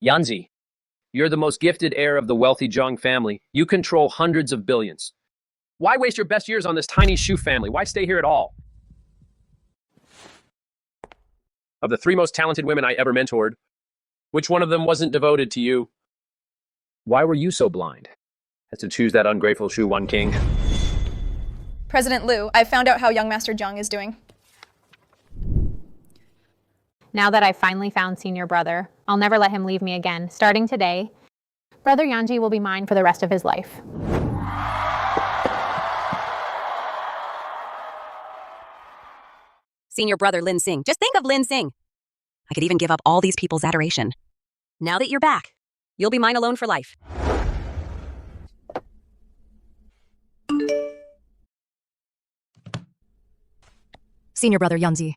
Yanzi, you're the most gifted heir of the wealthy Zhang family. You control hundreds of billions. Why waste your best years on this tiny Shu family? Why stay here at all? Of the three most talented women I ever mentored, which one of them wasn't devoted to you? Why were you so blind as to choose that ungrateful Shu Wan King? President Liu, I've found out how young Master Zhang is doing. Now that I've finally found senior brother, I'll never let him leave me again. Starting today, Brother Yanji will be mine for the rest of his life. Senior brother Lin Sing. Just think of Lin Sing. I could even give up all these people's adoration. Now that you're back, you'll be mine alone for life. Senior brother Yanzi,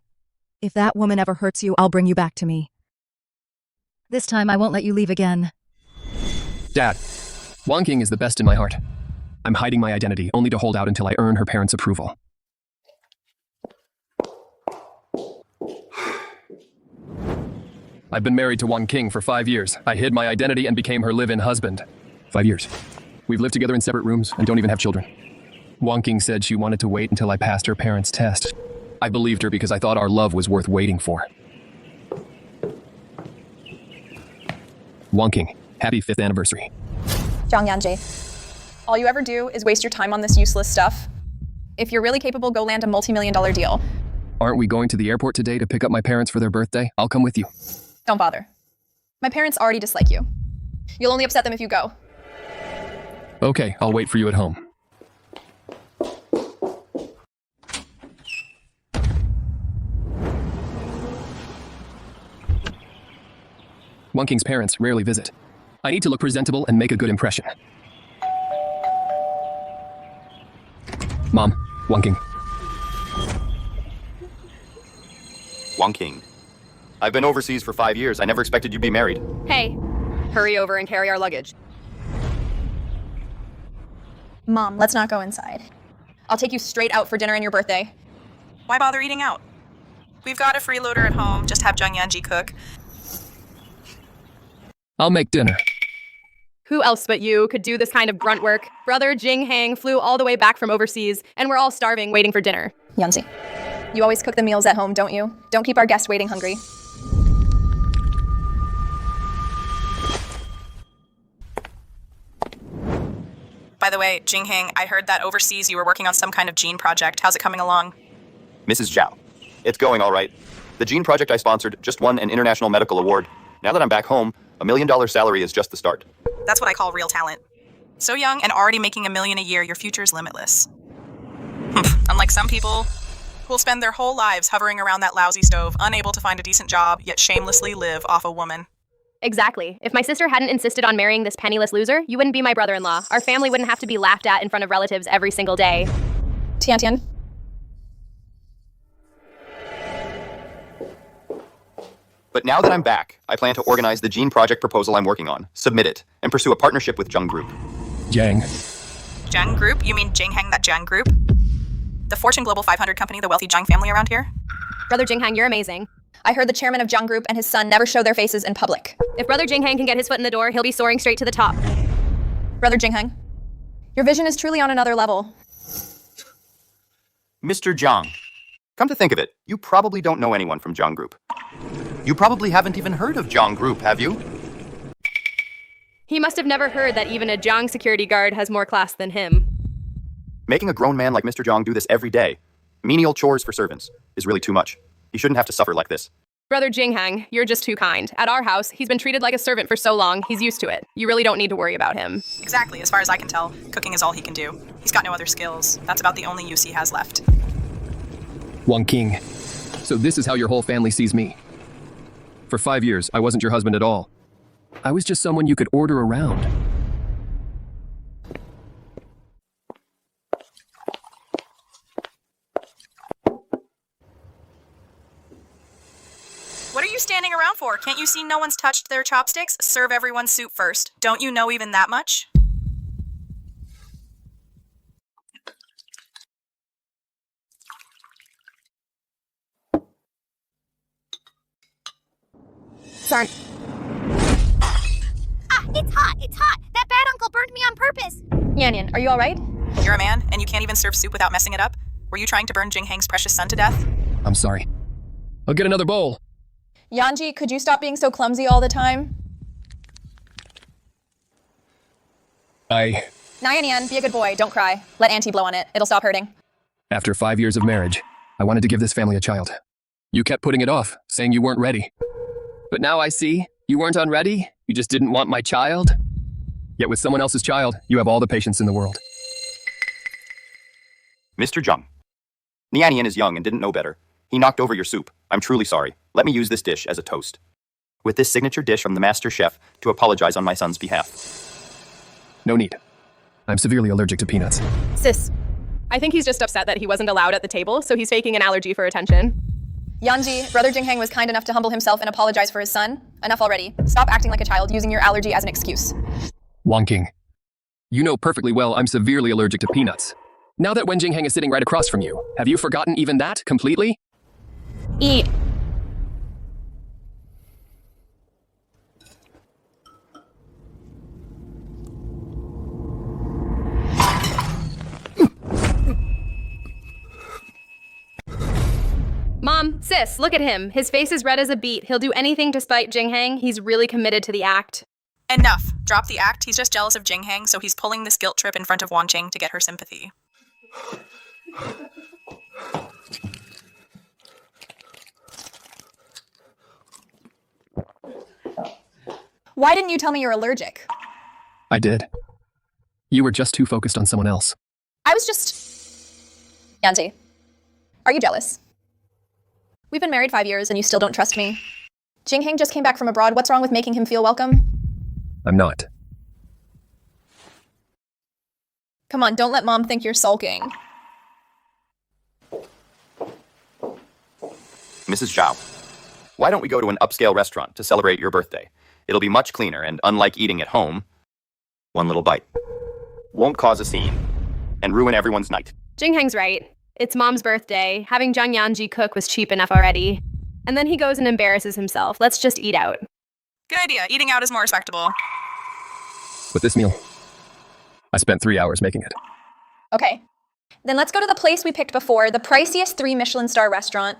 if that woman ever hurts you, I'll bring you back to me. This time I won't let you leave again. Dad, Wang King is the best in my heart. I'm hiding my identity only to hold out until I earn her parents' approval. I've been married to Wang King for 5 years. I hid my identity and became her live-in husband. 5 years. We've lived together in separate rooms and don't even have children. Wang King said she wanted to wait until I passed her parents' test. I believed her because I thought our love was worth waiting for. Wang King, happy 5th anniversary. Zhang Yanji, all you ever do is waste your time on this useless stuff. If you're really capable, go land a multi-million-dollar deal. Aren't we going to the airport today to pick up my parents for their birthday? I'll come with you. Don't bother. My parents already dislike you. You'll only upset them if you go. Okay, I'll wait for you at home. Wang King's parents rarely visit. I need to look presentable and make a good impression. Mom, Wang King. Wang King. I've been overseas for 5 years. I never expected you'd be married. Hey, hurry over and carry our luggage. Mom, let's not go inside. I'll take you straight out for dinner and your birthday. Why bother eating out? We've got a freeloader at home. Just have Zhang Yanji cook. I'll make dinner. Who else but you could do this kind of grunt work? Brother Jing Hang flew all the way back from overseas, and we're all starving waiting for dinner. Yanzi, you always cook the meals at home, don't you? Don't keep our guests waiting hungry. By the way, Jing Hang, I heard that overseas you were working on some kind of gene project. How's it coming along? Mrs. Zhao. It's going all right. The gene project I sponsored just won an international medical award. Now that I'm back home, $1 million salary is just the start. That's what I call real talent. So young and already making $1 million a year, your future's limitless. Unlike some people who'll spend their whole lives hovering around that lousy stove, unable to find a decent job, yet shamelessly live off a woman. Exactly. If my sister hadn't insisted on marrying this penniless loser, you wouldn't be my brother-in-law. Our family wouldn't have to be laughed at in front of relatives every single day. Tian Tian. But now that I'm back, I plan to organize the gene project proposal I'm working on, submit it, and pursue a partnership with Zhang Group. Yang. Zhang Group? You mean Jing Hang, that Zhang Group? The Fortune Global 500 company, the wealthy Zhang family around here? Brother Jing Hang, you're amazing. I heard the chairman of Zhang Group and his son never show their faces in public. If Brother Jing Hang can get his foot in the door, he'll be soaring straight to the top. Brother Jing Hang, your vision is truly on another level. Mr. Zhang. Come to think of it, you probably don't know anyone from Zhang Group. You probably haven't even heard of Zhang Group, have you? He must have never heard that even a Zhang security guard has more class than him. Making a grown man like Mr. Zhang do this every day, menial chores for servants, is really too much. He shouldn't have to suffer like this. Brother Jing Hang, you're just too kind. At our house, he's been treated like a servant for so long, he's used to it. You really don't need to worry about him. Exactly, as far as I can tell, cooking is all he can do. He's got no other skills. That's about the only use he has left. Wang King. So this is how your whole family sees me. For 5 years, I wasn't your husband at all. I was just someone you could order around. What are you standing around for? Can't you see no one's touched their chopsticks? Serve everyone soup first. Don't you know even that much? Son. It's hot! It's hot! That bad uncle burned me on purpose! Yan Yan, are you alright? You're a man, and you can't even serve soup without messing it up? Were you trying to burn Jinghang's precious son to death? I'm sorry. I'll get another bowl. Yanji, could you stop being so clumsy all the time? Now Yan Yan, be a good boy, don't cry. Let Auntie blow on it, it'll stop hurting. After 5 years of marriage, I wanted to give this family a child. You kept putting it off, saying you weren't ready. But now I see, you weren't unready, you just didn't want my child. Yet with someone else's child, you have all the patience in the world. Mr. Jung. Nianian is young and didn't know better. He knocked over your soup. I'm truly sorry. Let me use this dish as a toast. With this signature dish from the master chef to apologize on my son's behalf. No need. I'm severely allergic to peanuts. Sis, I think he's just upset that he wasn't allowed at the table, so he's faking an allergy for attention. Yanji, Brother Jinghang was kind enough to humble himself and apologize for his son. Enough already. Stop acting like a child, using your allergy as an excuse. Wang King. You know perfectly well I'm severely allergic to peanuts. Now that Wen Jinghang is sitting right across from you, have you forgotten even that completely? Eat. Mom, sis, look at him. His face is red as a beet. He'll do anything to spite Jinghang. He's really committed to the act. Enough. Drop the act. He's just jealous of Jinghang, so he's pulling this guilt trip in front of Wanqing to get her sympathy. Why didn't you tell me you're allergic? I did. You were just too focused on someone else. I was just... Yanji, are you jealous? We've been married 5 years and you still don't trust me. Jinghang just came back from abroad. What's wrong with making him feel welcome? I'm not. Come on, don't let Mom think you're sulking. Mrs. Zhao, why don't we go to an upscale restaurant to celebrate your birthday? It'll be much cleaner, and unlike eating at home, one little bite won't cause a scene and ruin everyone's night. Jinghang's right. It's Mom's birthday. Having Zhang Yanji cook was cheap enough already. And then he goes and embarrasses himself. Let's just eat out. Good idea. Eating out is more respectable. With this meal, I spent 3 hours making it. Okay. Then let's go to the place we picked before, the priciest 3 Michelin star restaurant.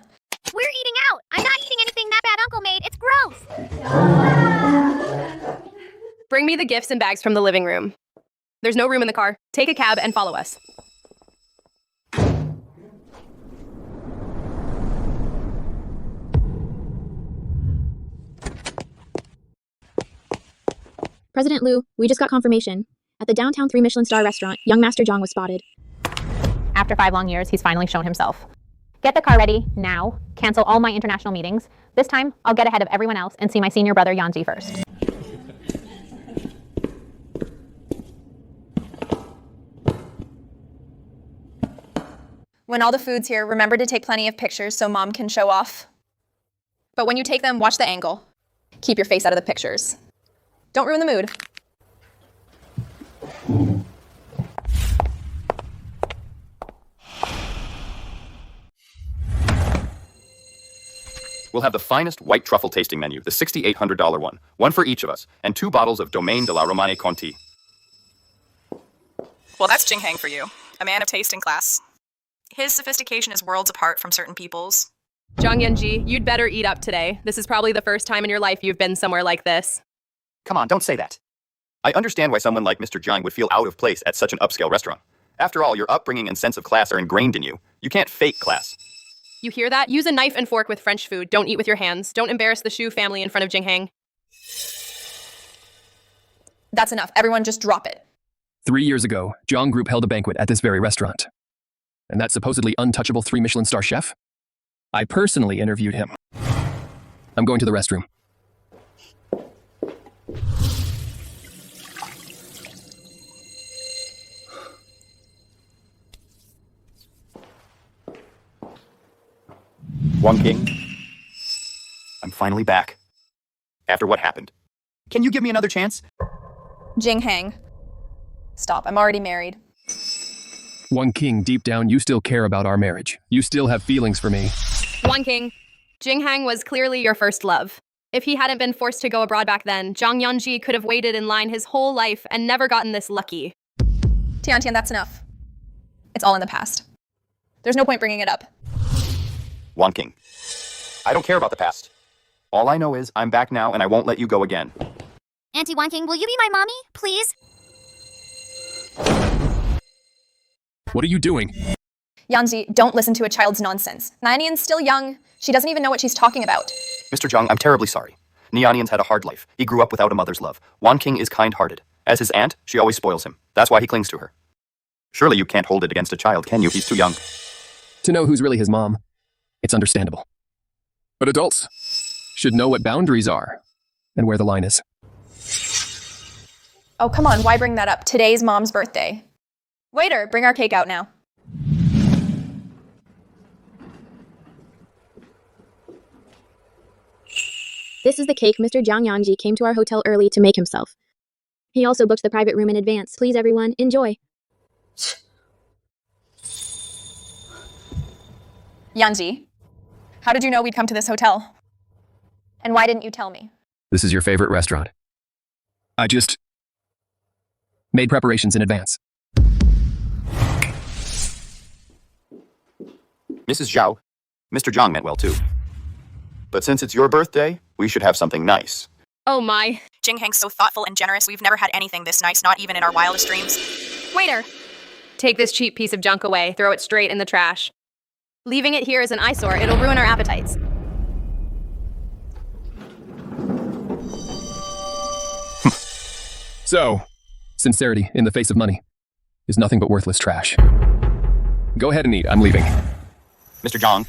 We're eating out! I'm not eating anything that bad uncle made. It's gross! Bring me the gifts and bags from the living room. There's no room in the car. Take a cab and follow us. President Liu, we just got confirmation. At the downtown 3 Michelin star restaurant, young Master Zhang was spotted. After 5 long years, he's finally shown himself. Get the car ready, now. Cancel all my international meetings. This time, I'll get ahead of everyone else and see my senior brother Yanji first. When all the food's here, remember to take plenty of pictures so Mom can show off. But when you take them, watch the angle. Keep your face out of the pictures. Don't ruin the mood. We'll have the finest white truffle tasting menu, the $6,800 one for each of us, and 2 bottles of Domaine de la Romane Conti. Well, that's Jinghang for you. A man of taste and class. His sophistication is worlds apart from certain people's. Zhang Yanji, you'd better eat up today. This is probably the first time in your life you've been somewhere like this. Come on, don't say that. I understand why someone like Mr. Zhang would feel out of place at such an upscale restaurant. After all, your upbringing and sense of class are ingrained in you. You can't fake class. You hear that? Use a knife and fork with French food. Don't eat with your hands. Don't embarrass the Shu family in front of Jinghang. That's enough. Everyone just drop it. 3 years ago, Zhang Group held a banquet at this very restaurant. And that supposedly untouchable 3 Michelin star chef? I personally interviewed him. I'm going to the restroom. Wanqing, I'm finally back. After what happened. Can you give me another chance? Jinghang. Stop, I'm already married. Wanqing, deep down, you still care about our marriage. You still have feelings for me. Wanqing, Jinghang was clearly your first love. If he hadn't been forced to go abroad back then, Zhang Yanji could have waited in line his whole life and never gotten this lucky. Tian, that's enough. It's all in the past. There's no point bringing it up. Wonking. I don't care about the past. All I know is I'm back now and I won't let you go again. Auntie Wonking, will you be my mommy, please? What are you doing? Yanzi, don't listen to a child's nonsense. Nyanian's still young. She doesn't even know what she's talking about. Mr. Zhang, I'm terribly sorry. Nianian's had a hard life. He grew up without a mother's love. Wonking is kind-hearted. As his aunt, she always spoils him. That's why he clings to her. Surely you can't hold it against a child, can you? He's too young. To know who's really his mom, it's understandable. But adults should know what boundaries are and where the line is. Oh, come on, why bring that up? Today's Mom's birthday. Waiter, bring our cake out now. This is the cake Mr. Zhang Yanji came to our hotel early to make himself. He also booked the private room in advance. Please, everyone, enjoy. Yanji, how did you know we'd come to this hotel? And why didn't you tell me? This is your favorite restaurant. I just made preparations in advance. Mrs. Zhao, Mr. Zhang meant well too. But since it's your birthday, we should have something nice. Oh my. Jingheng's so thoughtful and generous, we've never had anything this nice, not even in our wildest dreams. Waiter! Take this cheap piece of junk away, throw it straight in the trash. Leaving it here is an eyesore, it'll ruin our appetites. So, sincerity in the face of money is nothing but worthless trash. Go ahead and eat, I'm leaving. Mr. Zhang,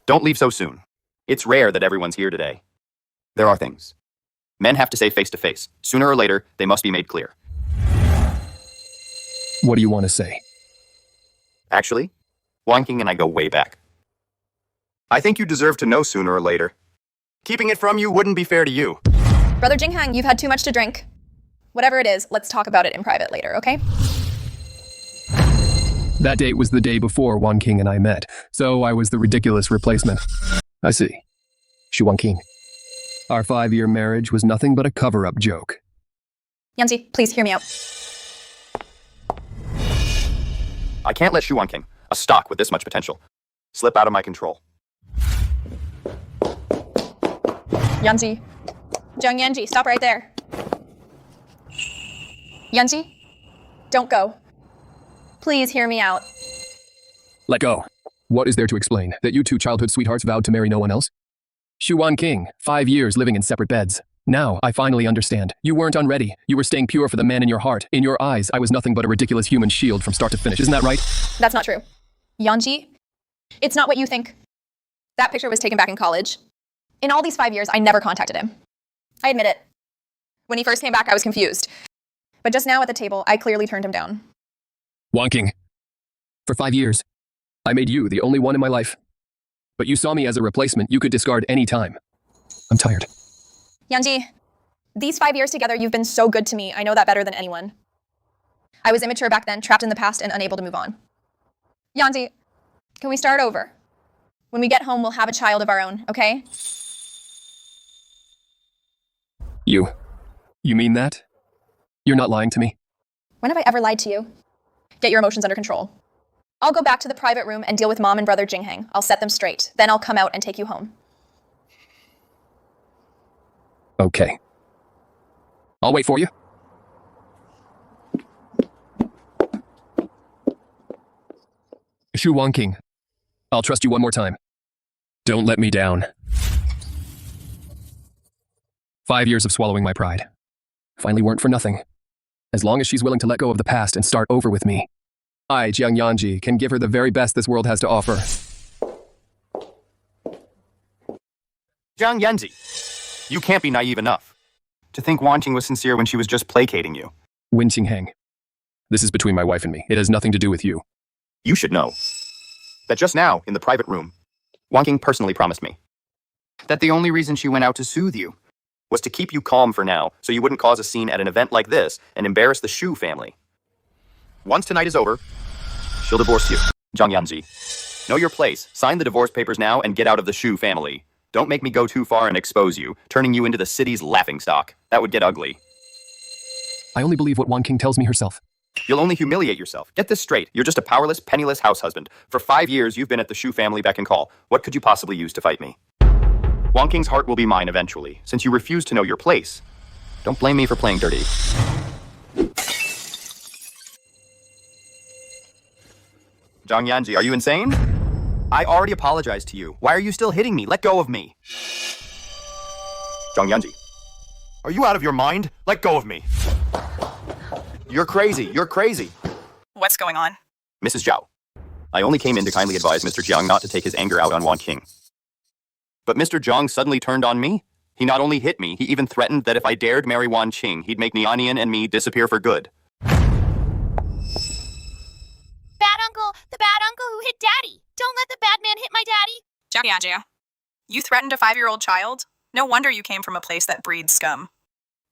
don't leave so soon. It's rare that everyone's here today. There are things men have to say face to face. Sooner or later, they must be made clear. What do you want to say? Actually, Wonking and I go way back. I think you deserve to know sooner or later. Keeping it from you wouldn't be fair to you. Brother Jinghang, you've had too much to drink. Whatever it is, let's talk about it in private later, okay? That date was the day before Wonking and I met, so I was the ridiculous replacement. I see. Shu Wonking. Our 5-year marriage was nothing but a cover-up joke. Yanzi, please hear me out. I can't let Shu Wonking, a stock with this much potential, slip out of my control. Yanzi. Zhang Yanji, stop right there. Yanji, don't go. Please hear me out. Let go. What is there to explain? That you two childhood sweethearts vowed to marry no one else? Shu Wonking, 5 years living in separate beds. Now, I finally understand. You weren't unready. You were staying pure for the man in your heart. In your eyes, I was nothing but a ridiculous human shield from start to finish. Isn't that right? That's not true. Yanji, it's not what you think. That picture was taken back in college. In all these 5 years, I never contacted him. I admit it. When he first came back, I was confused. But just now at the table, I clearly turned him down. Wonking. For 5 years, I made you the only one in my life. But you saw me as a replacement you could discard any time. I'm tired. Yanji, these 5 years together, you've been so good to me. I know that better than anyone. I was immature back then, trapped in the past and unable to move on. Yanji, can we start over? When we get home, we'll have a child of our own, okay? You mean that? You're not lying to me? When have I ever lied to you? Get your emotions under control. I'll go back to the private room and deal with Mom and Brother Jinghang. I'll set them straight. Then I'll come out and take you home. Okay. I'll wait for you. Shu Wonking, I'll trust you one more time. Don't let me down. 5 years of swallowing my pride. Finally weren't for nothing. As long as she's willing to let go of the past and start over with me, I, Jiang Yanji, can give her the very best this world has to offer. Zhang Yanzi, you can't be naive enough to think Wonking was sincere when she was just placating you. Wen Qingheng. This is between my wife and me. It has nothing to do with you. You should know that just now, in the private room, Wonking personally promised me that the only reason she went out to soothe you was to keep you calm for now, so you wouldn't cause a scene at an event like this and embarrass the Shu family. Once tonight is over, she'll divorce you. Zhang Yanzi, know your place, sign the divorce papers now, and get out of the Shu family. Don't make me go too far and expose you, turning you into the city's laughingstock. That would get ugly. I only believe what Wan King tells me herself. You'll only humiliate yourself. Get this straight. You're just a powerless, penniless house husband. For 5 years, you've been at the Shu family beck and call. What could you possibly use to fight me? Wan King's heart will be mine eventually, since you refuse to know your place. Don't blame me for playing dirty. Zhang Yanji, are you insane? I already apologized to you. Why are you still hitting me? Let go of me. Zhang Yanji, are you out of your mind? Let go of me. You're crazy. You're crazy. What's going on? Mrs. Zhao, I only came in to kindly advise Mr. Jiang not to take his anger out on Wan King. But Mr. Jiang suddenly turned on me. He not only hit me, he even threatened that if I dared marry Wan Qing, he'd make Nianian and me disappear for good. Bad uncle! The bad uncle who hit Daddy! Don't let the bad man hit my daddy! Jiang, you threatened a 5-year-old child? No wonder you came from a place that breeds scum.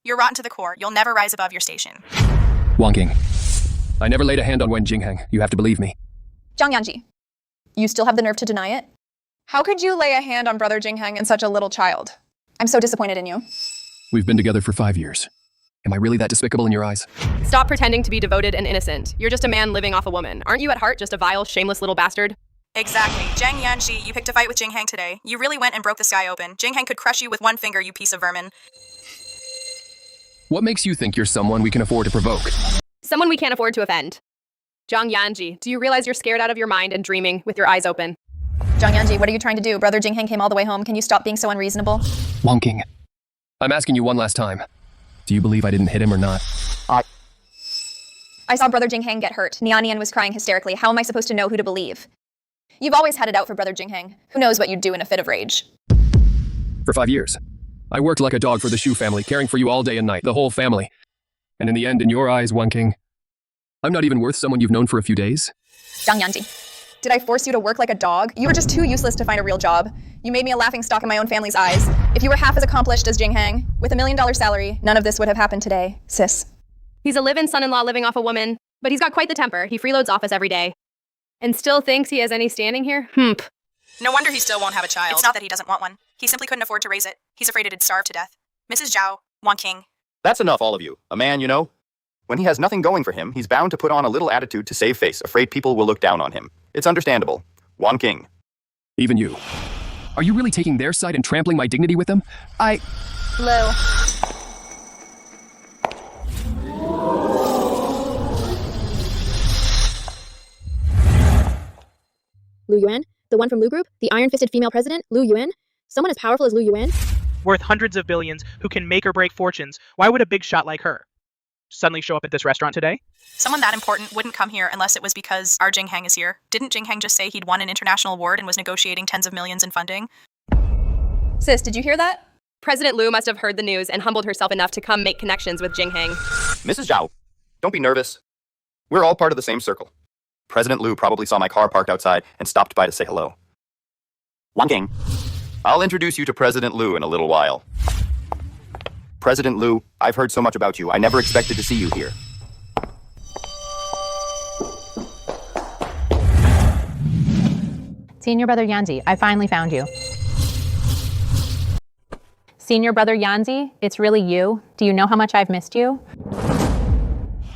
You're rotten to the core. You'll never rise above your station. Wan King, I never laid a hand on Wen Jingheng. You have to believe me. Zhang Yanji, you still have the nerve to deny it? How could you lay a hand on Brother Jingheng and such a little child? I'm so disappointed in you. We've been together for 5 years. Am I really that despicable in your eyes? Stop pretending to be devoted and innocent. You're just a man living off a woman. Aren't you at heart just a vile, shameless little bastard? Exactly. Zhang Yanji, you picked a fight with Jingheng today. You really went and broke the sky open. Jingheng could crush you with one finger, you piece of vermin. What makes you think you're someone we can afford to provoke? Someone we can't afford to offend. Zhang Yanji, do you realize you're scared out of your mind and dreaming with your eyes open? Zhang Yanji, what are you trying to do? Brother Jingheng came all the way home. Can you stop being so unreasonable? Wan King, I'm asking you one last time. Do you believe I didn't hit him or not? I saw Brother Jingheng get hurt. Nianian was crying hysterically. How am I supposed to know who to believe? You've always had it out for Brother Jingheng. Who knows what you'd do in a fit of rage? For 5 years. I worked like a dog for the Shu family, caring for you all day and night, the whole family. And in the end, in your eyes, Wan King, I'm not even worth someone you've known for a few days. Zhang Yanji, did I force you to work like a dog? You were just too useless to find a real job. You made me a laughingstock in my own family's eyes. If you were half as accomplished as Jingheng, with $1 million salary, none of this would have happened today, sis. He's a live-in son-in-law living off a woman, but he's got quite the temper. He freeloads office every day. And still thinks he has any standing here? No wonder he still won't have a child. It's not that he doesn't want one. He simply couldn't afford to raise it. He's afraid it'd starve to death. Mrs. Zhao, Wan King. That's enough, all of you. A man, you know. When he has nothing going for him, he's bound to put on a little attitude to save face, afraid people will look down on him. It's understandable. Wan King. Even you. Are you really taking their side and trampling my dignity with them? Lou. Lu Yuan? The one from Lu Group? The iron-fisted female president? Lu Yuan? Someone as powerful as Lu Yuan? Worth hundreds of billions, who can make or break fortunes. Why would a big shot like her suddenly show up at this restaurant today? Someone that important wouldn't come here unless it was because our Jingheng is here. Didn't Jingheng just say he'd won an international award and was negotiating tens of millions in funding? Sis, did you hear that? President Lu must have heard the news and humbled herself enough to come make connections with Jingheng. Mrs. Zhao, don't be nervous. We're all part of the same circle. President Lu probably saw my car parked outside and stopped by to say hello. Wan King, I'll introduce you to President Lu in a little while. President Lu, I've heard so much about you. I never expected to see you here. Senior Brother Yanzi, I finally found you. Senior Brother Yanzi, it's really you. Do you know how much I've missed you?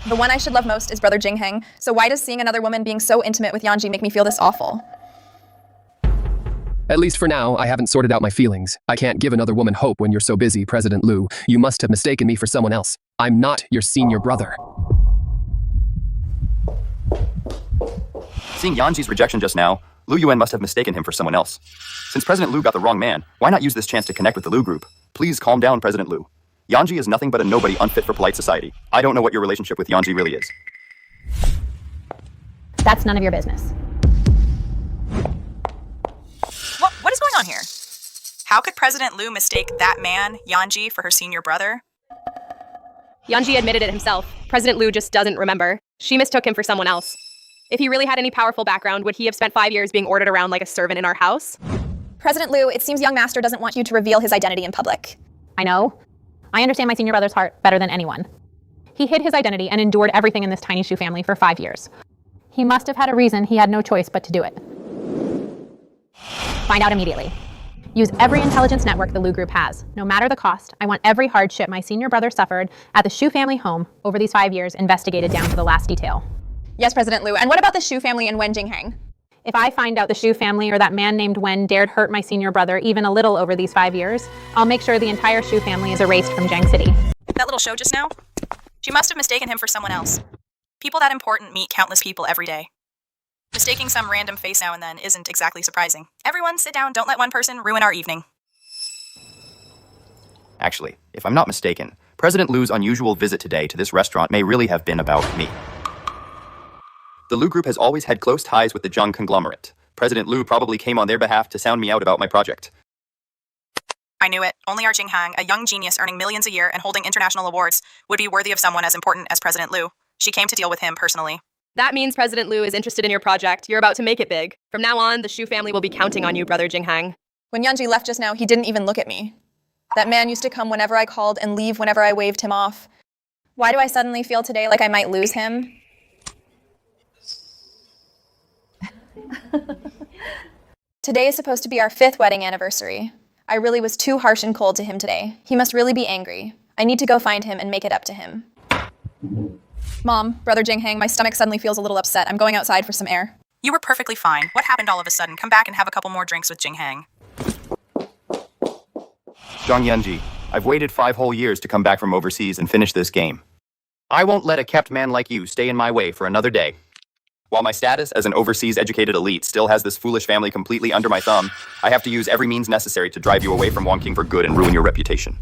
The one I should love most is Brother Jingheng, so why does seeing another woman being so intimate with Yanji make me feel this awful? At least for now, I haven't sorted out my feelings. I can't give another woman hope when you're so busy, President Lu. You must have mistaken me for someone else. I'm not your senior brother. Seeing Yanji's rejection just now, Lu Yuan must have mistaken him for someone else. Since President Lu got the wrong man, why not use this chance to connect with the Lu Group? Please calm down, President Lu. Yanji is nothing but a nobody unfit for polite society. I don't know what your relationship with Yanji really is. That's none of your business. What is going on here? How could President Lu mistake that man, Yanji, for her senior brother? Yanji admitted it himself. President Lu just doesn't remember. She mistook him for someone else. If he really had any powerful background, would he have spent 5 years being ordered around like a servant in our house? President Lu, it seems young master doesn't want you to reveal his identity in public. I know. I understand my senior brother's heart better than anyone. He hid his identity and endured everything in this tiny Shu family for 5 years. He must have had a reason he had no choice but to do it. Find out immediately. Use every intelligence network the Lu Group has. No matter the cost, I want every hardship my senior brother suffered at the Shu family home over these 5 years investigated down to the last detail. Yes, President Lu. And what about the Shu family and Wen Jinghang? If I find out the Shu family or that man named Wen dared hurt my senior brother even a little over these 5 years, I'll make sure the entire Shu family is erased from Jiang City. That little show just now? She must have mistaken him for someone else. People that important meet countless people every day. Mistaking some random face now and then isn't exactly surprising. Everyone, sit down. Don't let one person ruin our evening. Actually, if I'm not mistaken, President Lu's unusual visit today to this restaurant may really have been about me. The Lu Group has always had close ties with the Zheng conglomerate. President Lu probably came on their behalf to sound me out about my project. I knew it. Only our Jinghang, a young genius earning millions a year and holding international awards, would be worthy of someone as important as President Lu. She came to deal with him personally. That means President Lu is interested in your project. You're about to make it big. From now on, the Shu family will be counting on you, Brother Jinghang. When Yanji left just now, he didn't even look at me. That man used to come whenever I called and leave whenever I waved him off. Why do I suddenly feel today like I might lose him? Today is supposed to be our 5th wedding anniversary. I really was too harsh and cold to him today. He must really be angry. I need to go find him and make it up to him. Mom, Brother Jinghang, my stomach suddenly feels a little upset. I'm going outside for some air. You were perfectly fine. What happened all of a sudden? Come back and have a couple more drinks with Jinghang. Zhang Yanji, I've waited 5 whole years to come back from overseas and finish this game. I won't let a kept man like you stay in my way for another day. While my status as an overseas educated elite still has this foolish family completely under my thumb, I have to use every means necessary to drive you away from Wongking for good and ruin your reputation.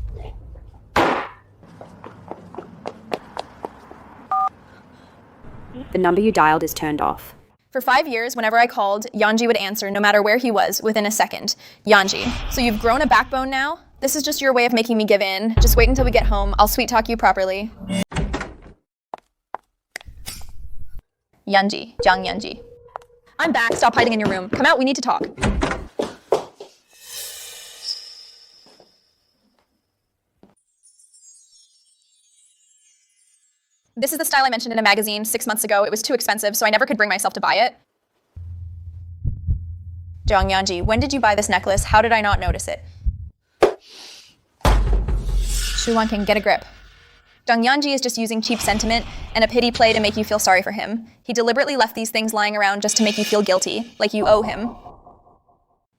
The number you dialed is turned off. For 5 years, whenever I called, Yanji would answer no matter where he was within a second. Yanji, so you've grown a backbone now? This is just your way of making me give in. Just wait until we get home. I'll sweet talk you properly. Yanji, Zhang Yanji. I'm back. Stop hiding in your room. Come out. We need to talk. This is the style I mentioned in a magazine 6 months ago. It was too expensive, so I never could bring myself to buy it. Zhang Yanji, when did you buy this necklace? How did I not notice it? Shu Wangking, get a grip. Zhang Yanji is just using cheap sentiment and a pity play to make you feel sorry for him. He deliberately left these things lying around just to make you feel guilty, like you owe him.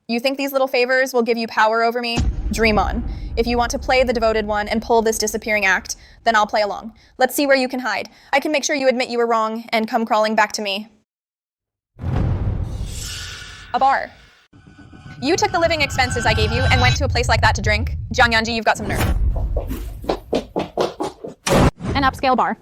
You think these little favors will give you power over me? Dream on. If you want to play the devoted one and pull this disappearing act, then I'll play along. Let's see where you can hide. I can make sure you admit you were wrong and come crawling back to me. A bar. You took the living expenses I gave you and went to a place like that to drink. Zhang Yanji, you've got some nerve. An upscale bar.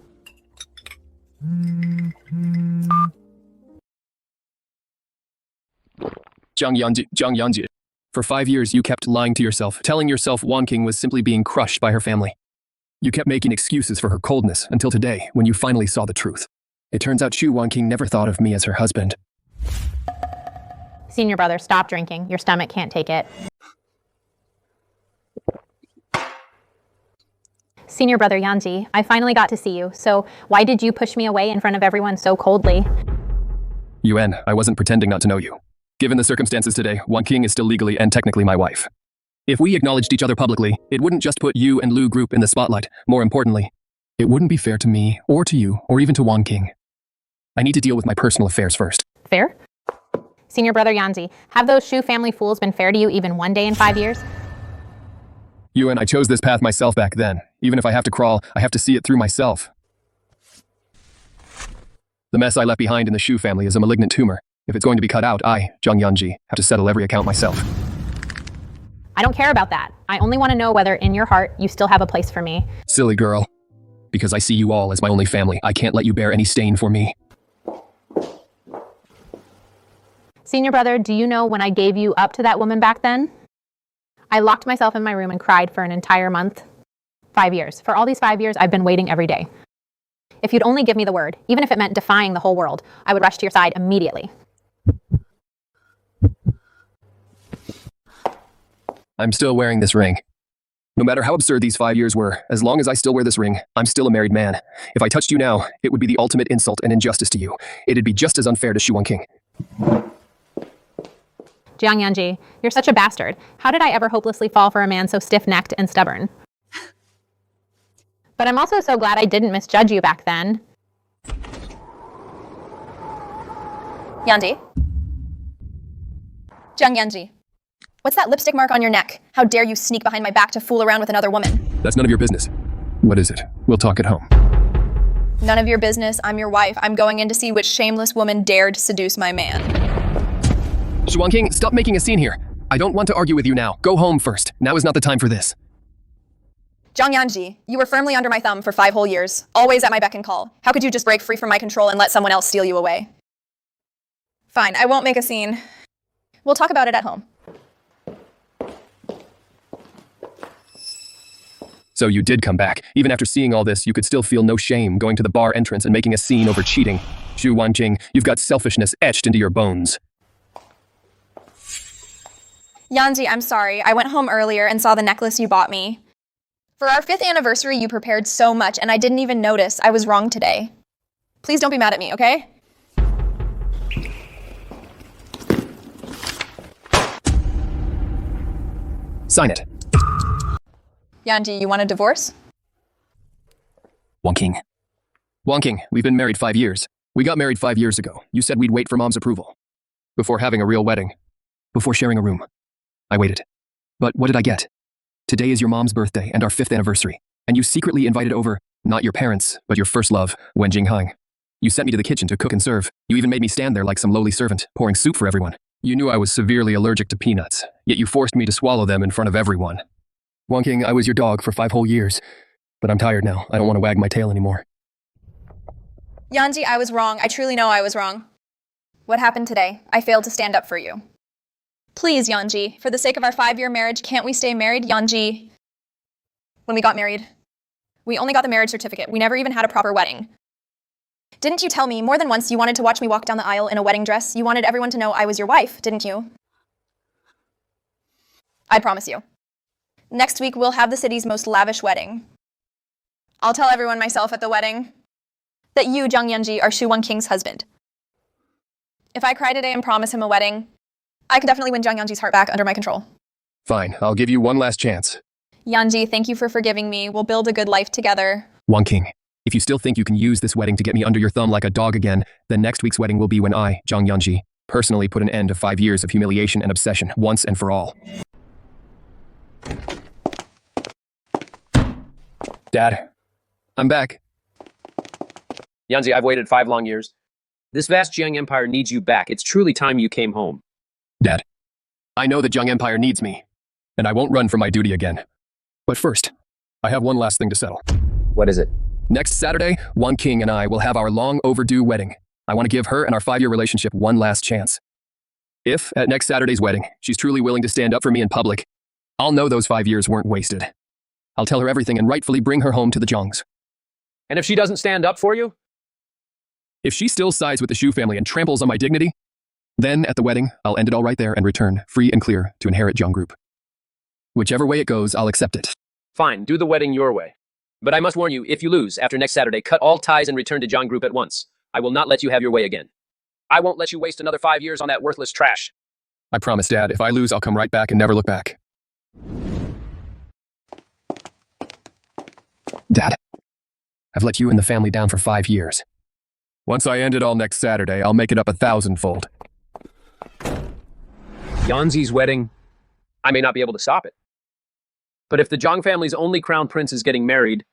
Zhang Yanji. For 5 years, you kept lying to yourself, telling yourself Wongking was simply being crushed by her family. You kept making excuses for her coldness until today, when you finally saw the truth. It turns out Shu Wongking never thought of me as her husband. Senior brother, stop drinking. Your stomach can't take it. Senior brother Yanji, I finally got to see you, so why did you push me away in front of everyone so coldly? Yuan, I wasn't pretending not to know you. Given the circumstances today, Wongking is still legally and technically my wife. If we acknowledged each other publicly, it wouldn't just put you and Lu Group in the spotlight. More importantly, it wouldn't be fair to me, or to you, or even to Wongking. I need to deal with my personal affairs first. Fair? Senior brother Yanji, have those Shu family fools been fair to you even one day in 5 years? Yuan, I chose this path myself back then. Even if I have to crawl, I have to see it through myself. The mess I left behind in the Shu family is a malignant tumor. If it's going to be cut out, I, Zhang Yanji, have to settle every account myself. I don't care about that. I only want to know whether in your heart you still have a place for me. Silly girl. Because I see you all as my only family, I can't let you bear any stain for me. Senior brother, do you know when I gave you up to that woman back then? I locked myself in my room and cried for an entire month. 5 years. For all these 5 years, I've been waiting every day. If you'd only give me the word, even if it meant defying the whole world, I would rush to your side immediately. I'm still wearing this ring. No matter how absurd these 5 years were, as long as I still wear this ring, I'm still a married man. If I touched you now, it would be the ultimate insult and injustice to you. It'd be just as unfair to Shu Wongking. Jiang Yanji, you're such a bastard. How did I ever hopelessly fall for a man so stiff-necked and stubborn? But I'm also so glad I didn't misjudge you back then. Yanji? Jiang Yanji. What's that lipstick mark on your neck? How dare you sneak behind my back to fool around with another woman? That's none of your business. What is it? We'll talk at home. None of your business. I'm your wife. I'm going in to see which shameless woman dared seduce my man. Zhuang King, stop making a scene here. I don't want to argue with you now. Go home first. Now is not the time for this. Jiang Yanji, you were firmly under my thumb for 5 whole years, always at my beck and call. How could you just break free from my control and let someone else steal you away? Fine, I won't make a scene. We'll talk about it at home. So you did come back. Even after seeing all this, you could still feel no shame going to the bar entrance and making a scene over cheating. Zhu Wanjing, you've got selfishness etched into your bones. Yanji, I'm sorry. I went home earlier and saw the necklace you bought me. For our 5th anniversary, you prepared so much, and I didn't even notice. I was wrong today. Please don't be mad at me, okay? Sign it. Yanji, you want a divorce? Wang King. Wang King, we've been married 5 years. We got married 5 years ago. You said we'd wait for Mom's approval. Before having a real wedding. Before sharing a room. I waited. But what did I get? Today is your mom's birthday and our 5th anniversary. And you secretly invited over, not your parents, but your first love, Wen Jinghang. You sent me to the kitchen to cook and serve. You even made me stand there like some lowly servant, pouring soup for everyone. You knew I was severely allergic to peanuts, yet you forced me to swallow them in front of everyone. Wang King, I was your dog for 5 whole years. But I'm tired now. I don't want to wag my tail anymore. Yanji, I was wrong. I truly know I was wrong. What happened today? I failed to stand up for you. Please, Yanji, for the sake of our 5-year marriage, can't we stay married, Yanji? When we got married, we only got the marriage certificate. We never even had a proper wedding. Didn't you tell me more than once you wanted to watch me walk down the aisle in a wedding dress? You wanted everyone to know I was your wife, didn't you? I promise you. Next week, we'll have the city's most lavish wedding. I'll tell everyone myself at the wedding that you, Jiang Yanji, are Shu Wen King's husband. If I cry today and promise him a wedding, I can definitely win Jiang Yanji's heart back under my control. Fine, I'll give you one last chance. Yanji, thank you for forgiving me. We'll build a good life together. Wang King, if you still think you can use this wedding to get me under your thumb like a dog again, then next week's wedding will be when I, Jiang Yanji, personally put an end to 5 years of humiliation and obsession once and for all. Dad, I'm back. Yanzi, I've waited 5 long years. This vast Jiang Empire needs you back. It's truly time you came home. Dad, I know the Jiang Empire needs me, and I won't run from my duty again. But first, I have one last thing to settle. What is it? Next Saturday, Wang King and I will have our long overdue wedding. I want to give her and our 5-year relationship one last chance. If, at next Saturday's wedding, she's truly willing to stand up for me in public, I'll know those 5 years weren't wasted. I'll tell her everything and rightfully bring her home to the Zhongs. And if she doesn't stand up for you? If she still sides with the Shu family and tramples on my dignity, then at the wedding, I'll end it all right there and return, free and clear, to inherit Zhong Group. Whichever way it goes, I'll accept it. Fine, do the wedding your way. But I must warn you, if you lose after next Saturday, cut all ties and return to Zhong Group at once. I will not let you have your way again. I won't let you waste another 5 years on that worthless trash. I promise, Dad, if I lose, I'll come right back and never look back. Dad, I've let you and the family down for 5 years. Once I end it all next Saturday, I'll make it up 1,000-fold. Yanzi's wedding, I may not be able to stop it. But if the Zhang family's only crown prince is getting married,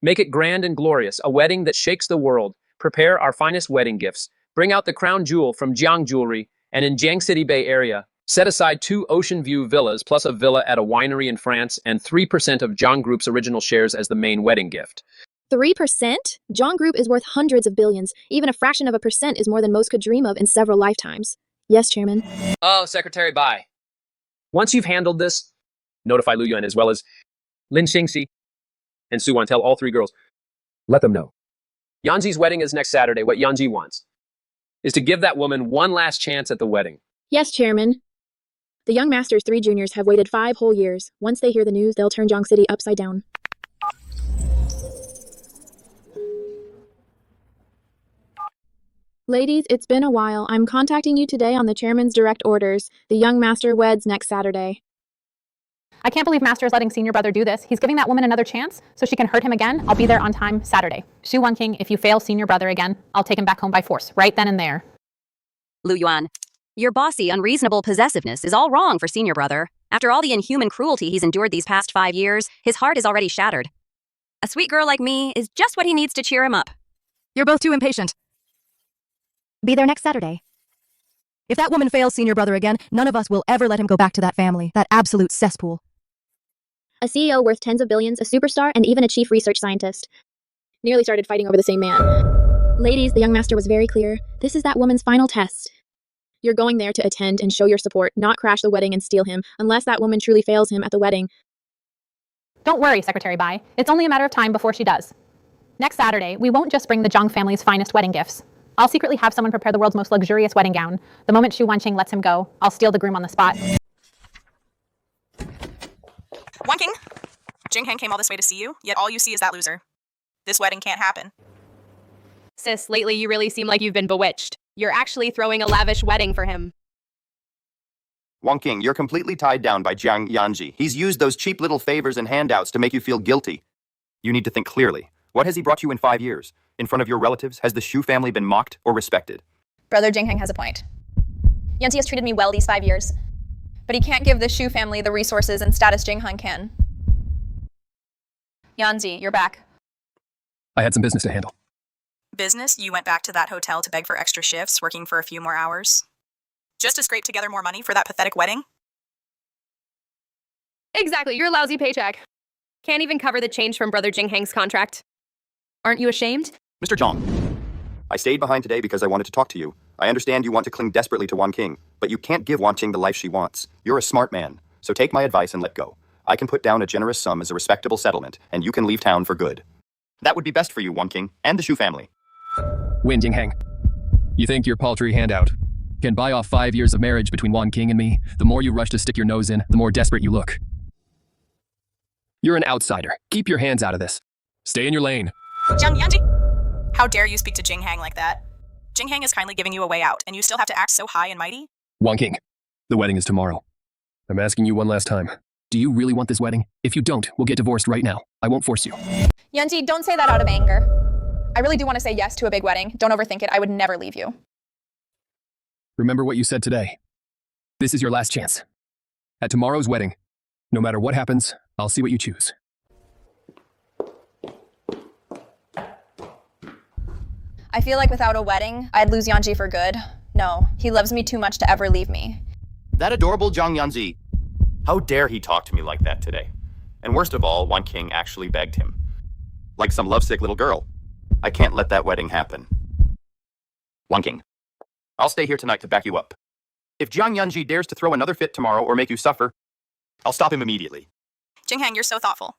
make it grand and glorious, a wedding that shakes the world. Prepare our finest wedding gifts. Bring out the crown jewel from Jiang Jewelry, and in Jiang City Bay area, set aside 2 ocean view villas plus a villa at a winery in France and 3% of Zhang Group's original shares as the main wedding gift. 3%? Zhong Group is worth hundreds of billions. Even a fraction of a percent is more than most could dream of in several lifetimes. Yes, Chairman. Oh, Secretary, bye. Once you've handled this, notify Lu Yuan as well as Lin Xingxi and Su Wan. Tell all 3 girls. Let them know. Yanzi's wedding is next Saturday. What Yanzi wants is to give that woman one last chance at the wedding. Yes, Chairman. The young Masters 3 juniors have waited 5 whole years. Once they hear the news, they'll turn Zhong City upside down. Ladies, it's been a while. I'm contacting you today on the chairman's direct orders. The young master weds next Saturday. I can't believe Master is letting senior brother do this. He's giving that woman another chance so she can hurt him again. I'll be there on time Saturday. Shu Wan King, if you fail senior brother again, I'll take him back home by force, right then and there. Lu Yuan, your bossy, unreasonable possessiveness is all wrong for senior brother. After all the inhuman cruelty he's endured these past 5 years, his heart is already shattered. A sweet girl like me is just what he needs to cheer him up. You're both too impatient. Be there next Saturday. If that woman fails senior brother again, none of us will ever let him go back to that family, that absolute cesspool. A CEO worth tens of billions, a superstar, and even a chief research scientist. Nearly started fighting over the same man. Ladies, the young master was very clear. This is that woman's final test. You're going there to attend and show your support, not crash the wedding and steal him, unless that woman truly fails him at the wedding. Don't worry, Secretary Bai. It's only a matter of time before she does. Next Saturday, we won't just bring the Zhang family's finest wedding gifts. I'll secretly have someone prepare the world's most luxurious wedding gown. The moment Shu Wanqing lets him go, I'll steal the groom on the spot. Wanking, Jingheng came all this way to see you, yet all you see is that loser. This wedding can't happen. Sis, lately you really seem like you've been bewitched. You're actually throwing a lavish wedding for him. Wanking, you're completely tied down by Jiang Yanji. He's used those cheap little favors and handouts to make you feel guilty. You need to think clearly. What has he brought you in 5 years? In front of your relatives, has the Shu family been mocked or respected? Brother Jingheng has a point. Yanzi has treated me well these 5 years, but he can't give the Shu family the resources and status Jingheng can. Yanzi, you're back. I had some business to handle. Business? You went back to that hotel to beg for extra shifts, working for a few more hours? Just to scrape together more money for that pathetic wedding? Exactly, your lousy paycheck. Can't even cover the change from Brother Jingheng's contract. Aren't you ashamed? Mr. Zhang, I stayed behind today because I wanted to talk to you. I understand you want to cling desperately to Wanqing, but you can't give Wanqing the life she wants. You're a smart man, so take my advice and let go. I can put down a generous sum as a respectable settlement, and you can leave town for good. That would be best for you, Wanqing, and the Shu family. Win Jingheng. You think your paltry handout can buy off 5 years of marriage between Wanqing and me? The more you rush to stick your nose in, the more desperate you look. You're an outsider. Keep your hands out of this. Stay in your lane. Jiang Yanji! How dare you speak to Jingheng like that? Jingheng is kindly giving you a way out, and you still have to act so high and mighty? Wanqing, the wedding is tomorrow. I'm asking you one last time. Do you really want this wedding? If you don't, we'll get divorced right now. I won't force you. Yanji, don't say that out of anger. I really do want to say yes to a big wedding. Don't overthink it. I would never leave you. Remember what you said today. This is your last chance. At tomorrow's wedding, no matter what happens, I'll see what you choose. I feel like without a wedding, I'd lose Yanji for good. No, he loves me too much to ever leave me. That adorable Zhang Yanzi. How dare he talk to me like that today? And worst of all, Wanqing actually begged him. Like some lovesick little girl. I can't let that wedding happen. Wanqing, I'll stay here tonight to back you up. If Jiang Yanji dares to throw another fit tomorrow or make you suffer, I'll stop him immediately. Jingheng, you're so thoughtful.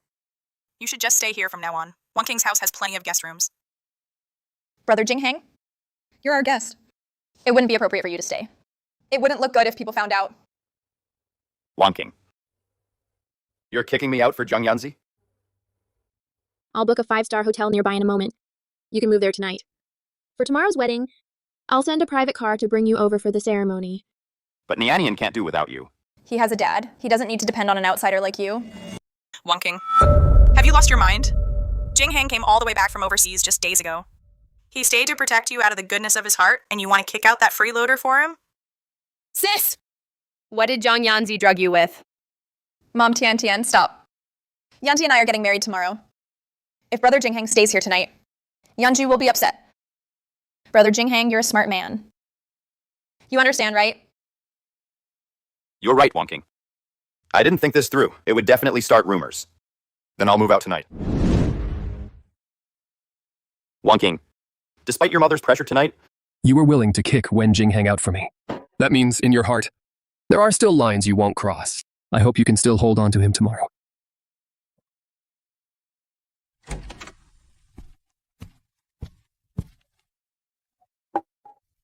You should just stay here from now on. Wanqing's house has plenty of guest rooms. Brother Jingheng, you're our guest. It wouldn't be appropriate for you to stay. It wouldn't look good if people found out. Wanqing, you're kicking me out for Jiang Yanzi? I'll book a 5-star hotel nearby in a moment. You can move there tonight. For tomorrow's wedding, I'll send a private car to bring you over for the ceremony. But Nianian can't do without you. He has a dad. He doesn't need to depend on an outsider like you. Wanqing, have you lost your mind? Jingheng came all the way back from overseas just days ago. He stayed to protect you out of the goodness of his heart, and you want to kick out that freeloader for him? Sis! What did Zhang Yanzi drug you with? Mom Tian Tian, stop. Yanji and I are getting married tomorrow. If Brother Jingheng stays here tonight, Yanji will be upset. Brother Jingheng, you're a smart man. You understand, right? You're right, Wanqing. I didn't think this through. It would definitely start rumors. Then I'll move out tonight. Wanqing, despite your mother's pressure tonight, You were willing to kick Wen Jingheng out for me. That means, in your heart, there are still lines you won't cross. I hope you can still hold on to him tomorrow.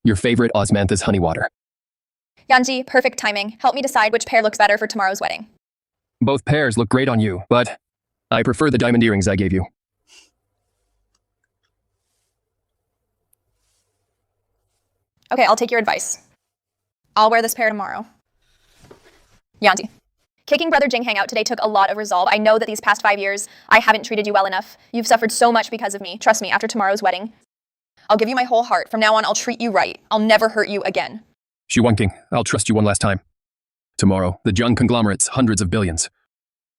Your favorite osmanthus honey water. Yanji, perfect timing. Help me decide which pair looks better for tomorrow's wedding. Both pairs look great on you, but I prefer the diamond earrings I gave you. Okay, I'll take your advice. I'll wear this pair tomorrow. Yanzi. Kicking brother Jinghang out today took a lot of resolve. I know that these past 5 years, I haven't treated you well enough. You've suffered so much because of me. Trust me, after tomorrow's wedding, I'll give you my whole heart. From now on, I'll treat you right. I'll never hurt you again. Xu Wanking, I'll trust you one last time. Tomorrow, the Zheng conglomerate's hundreds of billions.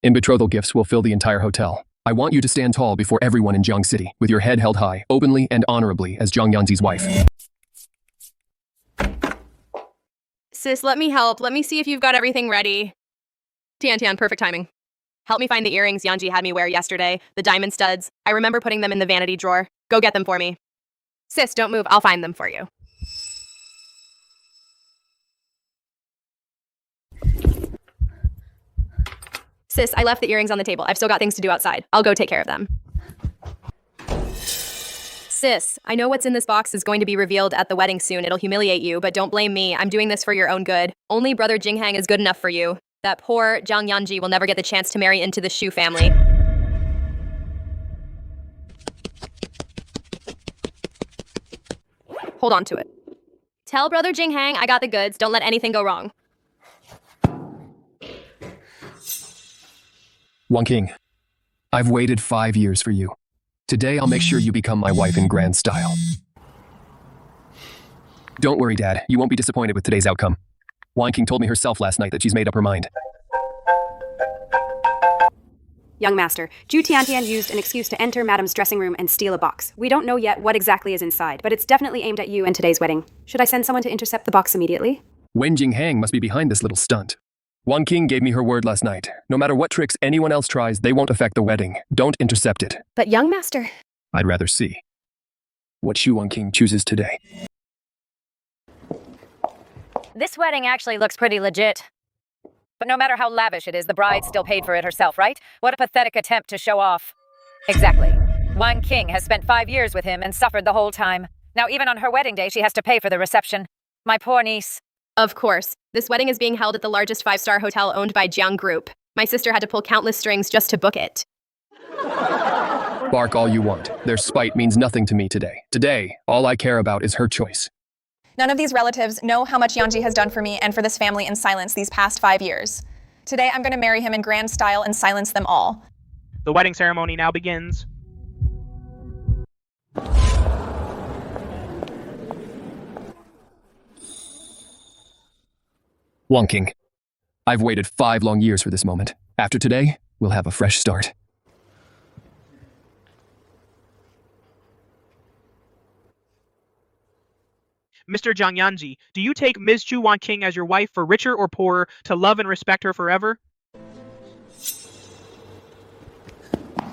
In betrothal gifts will fill the entire hotel. I want you to stand tall before everyone in Jiang City, with your head held high, openly and honorably as Zhang Yanzi's wife. Sis, let me help. Let me see if you've got everything ready. Tian, perfect timing. Help me find the earrings Yanji had me wear yesterday, the diamond studs. I remember putting them in the vanity drawer. Go get them for me. Sis, don't move. I'll find them for you. Sis, I left the earrings on the table. I've still got things to do outside. I'll go take care of them. Sis, I know what's in this box is going to be revealed at the wedding soon. It'll humiliate you, but don't blame me. I'm doing this for your own good. Only brother Jinghang is good enough for you. That poor Zhang Yanji will never get the chance to marry into the Xu family. Hold on to it. Tell brother Jinghang I got the goods. Don't let anything go wrong. Wanking, I've waited 5 years for you. Today I'll make sure you become my wife in grand style. Don't worry, Dad. You won't be disappointed with today's outcome. Wanking told me herself last night that she's made up her mind. Young master, Zhu Tiantian used an excuse to enter Madam's dressing room and steal a box. We don't know yet what exactly is inside, but it's definitely aimed at you and today's wedding. Should I send someone to intercept the box immediately? Wen Jinghang must be behind this little stunt. Wanking gave me her word last night. No matter what tricks anyone else tries, they won't affect the wedding. Don't intercept it. But young master... I'd rather see what Xu Wanking chooses today. This wedding actually looks pretty legit. But no matter how lavish it is, the bride still paid for it herself, right? What a pathetic attempt to show off. Exactly. Wang King has spent 5 years with him and suffered the whole time. Now even on her wedding day, she has to pay for the reception. My poor niece. Of course. This wedding is being held at the largest 5-star hotel owned by Jiang Group. My sister had to pull countless strings just to book it. Bark all you want. Their spite means nothing to me today. Today, all I care about is her choice. None of these relatives know how much Yanji has done for me and for this family in silence these past 5 years. Today, I'm going to marry him in grand style and silence them all. The wedding ceremony now begins. Wanking, I've waited 5 long years for this moment. After today, we'll have a fresh start. Mr. Zhang Yanji, do you take Ms. Zhu Wanking as your wife for richer or poorer, to love and respect her forever?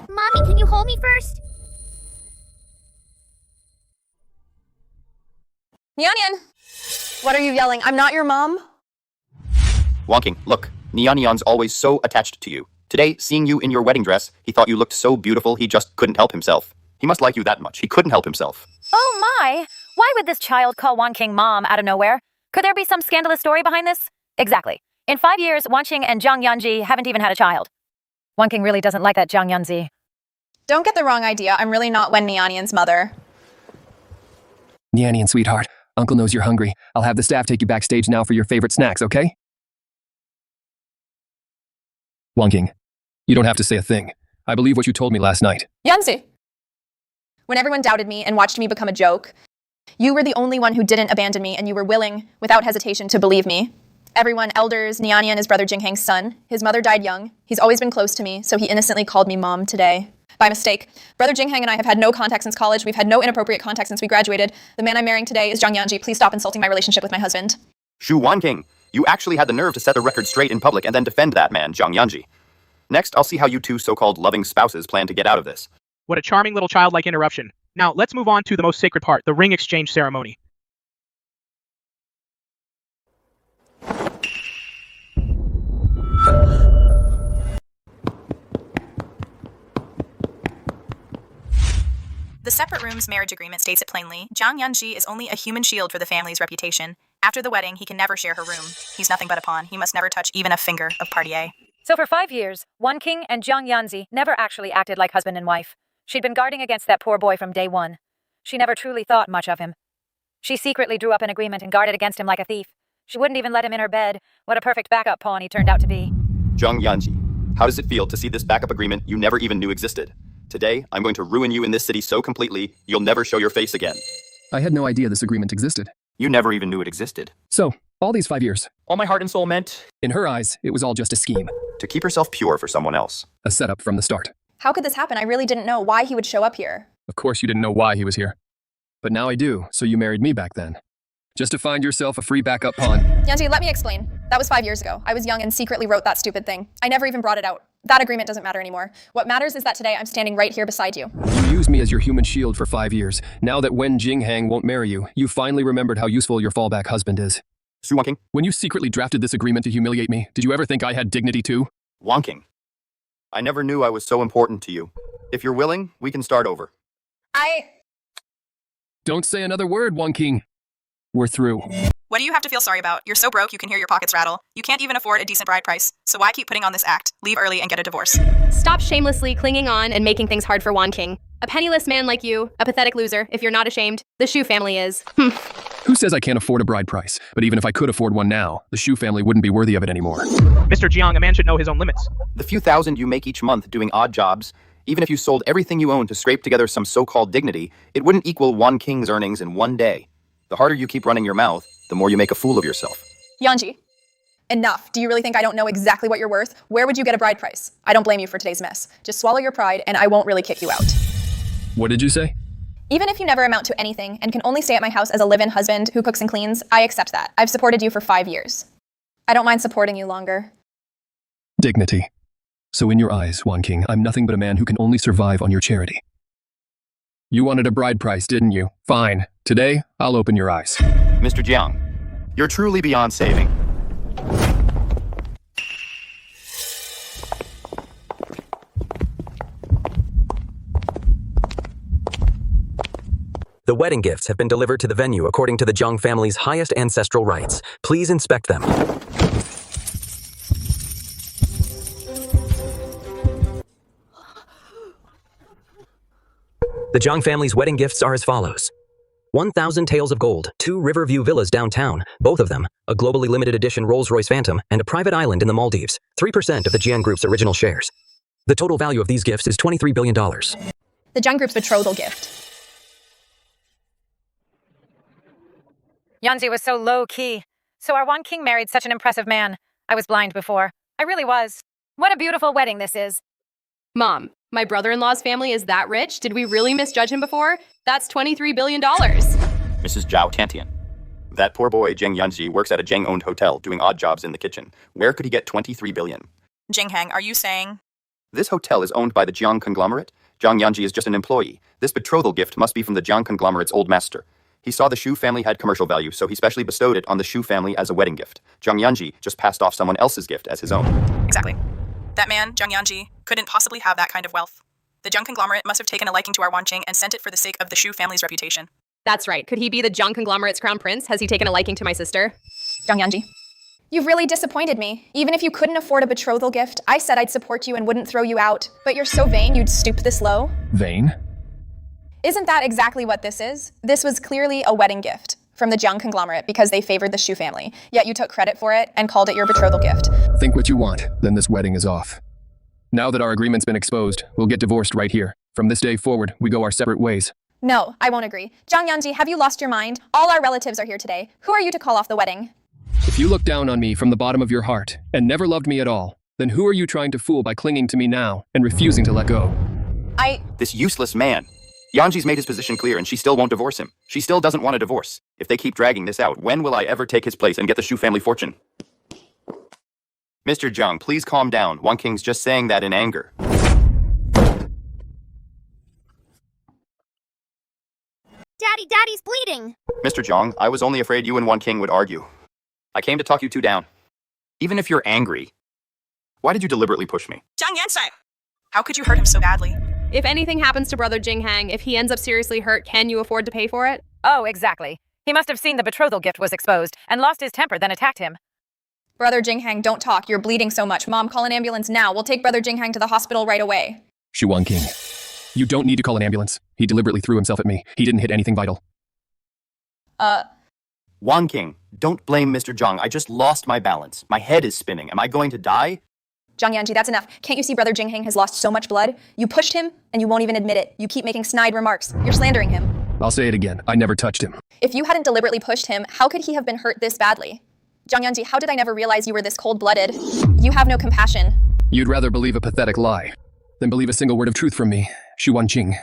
Mommy, can you hold me first? Nian! What are you yelling? I'm not your mom? Wanking, look, Nian's always so attached to you. Today, seeing you in your wedding dress, he thought you looked so beautiful he just couldn't help himself. He must like you that much. He couldn't help himself. Oh my! Why would this child call Wanking mom out of nowhere? Could there be some scandalous story behind this? Exactly. In 5 years, Wanqing and Zhang Yanji haven't even had a child. Wanking really doesn't like that Zhang Yanzi. Don't get the wrong idea. I'm really not Wen Nianian's mother. Nianian, sweetheart. Uncle knows you're hungry. I'll have the staff take you backstage now for your favorite snacks, okay? Wanking, you don't have to say a thing. I believe what you told me last night. Yanzi! When everyone doubted me and watched me become a joke, you were the only one who didn't abandon me, and you were willing, without hesitation, to believe me. Everyone, elders, Nianian is brother Jinghang's son. His mother died young. He's always been close to me, so he innocently called me mom today. By mistake. Brother Jinghang and I have had no contact since college. We've had no inappropriate contact since we graduated. The man I'm marrying today is Zhang Yanji. Please stop insulting my relationship with my husband. Xu Wanking, you actually had the nerve to set the record straight in public and then defend that man, Zhang Yanji. Next, I'll see how you two so-called loving spouses plan to get out of this. What a charming little childlike interruption. Now, let's move on to the most sacred part, the ring exchange ceremony. The separate room's marriage agreement states it plainly. Zhang Yanji is only a human shield for the family's reputation. After the wedding, he can never share her room. He's nothing but a pawn. He must never touch even a finger of Partier. So for 5 years, Wanking and Zhang Yanzi never actually acted like husband and wife. She'd been guarding against that poor boy from day one. She never truly thought much of him. She secretly drew up an agreement and guarded against him like a thief. She wouldn't even let him in her bed. What a perfect backup pawn he turned out to be. Zhang Yanji, how does it feel to see this backup agreement you never even knew existed? Today, I'm going to ruin you in this city so completely, you'll never show your face again. I had no idea this agreement existed. You never even knew it existed. So, all these 5 years. All my heart and soul meant... In her eyes, it was all just a scheme. To keep herself pure for someone else. A setup from the start. How could this happen? I really didn't know why he would show up here. Of course you didn't know why he was here. But now I do, so you married me back then. Just to find yourself a free backup pawn. Yanji, let me explain. That was 5 years ago. I was young and secretly wrote that stupid thing. I never even brought it out. That agreement doesn't matter anymore. What matters is that today I'm standing right here beside you. You used me as your human shield for 5 years. Now that Wen Jinghang won't marry you, you finally remembered how useful your fallback husband is. Su Wonking? When you secretly drafted this agreement to humiliate me, did you ever think I had dignity too? Wonking. I never knew I was so important to you. If you're willing, we can start over. Don't say another word, Wonking. We're through. What do you have to feel sorry about? You're so broke you can hear your pockets rattle. You can't even afford a decent bride price. So why keep putting on this act? Leave early and get a divorce. Stop shamelessly clinging on and making things hard for Wan King. A penniless man like you, a pathetic loser, if you're not ashamed. The Shu family is. Who says I can't afford a bride price? But even if I could afford one now, the Shu family wouldn't be worthy of it anymore. Mr. Jiang, a man should know his own limits. The few thousand you make each month doing odd jobs, even if you sold everything you own to scrape together some so-called dignity, it wouldn't equal one king's earnings in one day. The harder you keep running your mouth, the more you make a fool of yourself. Yanji, enough. Do you really think I don't know exactly what you're worth? Where would you get a bride price? I don't blame you for today's mess. Just swallow your pride and I won't really kick you out. What did you say? Even if you never amount to anything and can only stay at my house as a live-in husband who cooks and cleans, I accept that. I've supported you for 5 years. I don't mind supporting you longer. Dignity. So in your eyes, Wan King, I'm nothing but a man who can only survive on your charity. You wanted a bride price, didn't you? Fine. Today, I'll open your eyes. Mr. Jiang, you're truly beyond saving. The wedding gifts have been delivered to the venue according to the Zhang family's highest ancestral rights. Please inspect them. The Zhang family's wedding gifts are as follows. 1,000 taels of gold, 2 Riverview villas downtown, both of them, a globally limited edition Rolls-Royce Phantom, and a private island in the Maldives, 3% of the Jian Group's original shares. The total value of these gifts is $23 billion. The Jiang Group's betrothal gift. Yanzi was so low-key. So our Wan King married such an impressive man. I was blind before. I really was. What a beautiful wedding this is. Mom, my brother-in-law's family is that rich? Did we really misjudge him before? That's $23 billion. Mrs. Zhao Tiantian. That poor boy, Zheng Yanji, works at a Zheng-owned hotel doing odd jobs in the kitchen. Where could he get $23 billion? Jinghang, are you saying? This hotel is owned by the Jiang conglomerate. Zhang Yanji is just an employee. This betrothal gift must be from the Jiang conglomerate's old master. He saw the Shu family had commercial value, so he specially bestowed it on the Shu family as a wedding gift. Zhang Yanji just passed off someone else's gift as his own. Exactly. That man, Zhang Yanji, couldn't possibly have that kind of wealth. The Jiang conglomerate must have taken a liking to our Wanqing and sent it for the sake of the Shu family's reputation. That's right. Could he be the Jiang conglomerate's crown prince? Has he taken a liking to my sister? Zhang Yanji. You've really disappointed me. Even if you couldn't afford a betrothal gift, I said I'd support you and wouldn't throw you out. But you're so vain you'd stoop this low. Vain? Isn't that exactly what this is? This was clearly a wedding gift from the Jiang conglomerate because they favored the Shu family. Yet you took credit for it and called it your betrothal gift. Think what you want, then this wedding is off. Now that our agreement's been exposed, we'll get divorced right here. From this day forward, we go our separate ways. No, I won't agree. Zhang Yanji, have you lost your mind? All our relatives are here today. Who are you to call off the wedding? If you look down on me from the bottom of your heart and never loved me at all, then who are you trying to fool by clinging to me now and refusing to let go? This useless man. Yanji's made his position clear and she still won't divorce him. She still doesn't want a divorce. If they keep dragging this out, when will I ever take his place and get the Shu family fortune? Mr. Zhang, please calm down. Wan Qing's just saying that in anger. Daddy's bleeding. Mr. Zhang, I was only afraid you and Wan Qing would argue. I came to talk you two down. Even if you're angry, why did you deliberately push me? Zhang Yanshai! How could you hurt him so badly? If anything happens to Brother Jinghang, if he ends up seriously hurt, can you afford to pay for it? Oh, exactly. He must have seen the betrothal gift was exposed and lost his temper, then attacked him. Brother Jinghang, don't talk. You're bleeding so much. Mom, call an ambulance now. We'll take Brother Jinghang to the hospital right away. Shu Wan King. You don't need to call an ambulance. He deliberately threw himself at me. He didn't hit anything vital. Wan King, don't blame Mr. Zhang. I just lost my balance. My head is spinning. Am I going to die? Zhang Yanji, that's enough. Can't you see Brother Jingheng has lost so much blood? You pushed him, and you won't even admit it. You keep making snide remarks. You're slandering him. I'll say it again. I never touched him. If you hadn't deliberately pushed him, how could he have been hurt this badly? Zhang Yanji, how did I never realize you were this cold-blooded? You have no compassion. You'd rather believe a pathetic lie than believe a single word of truth from me, Xu Wanqing.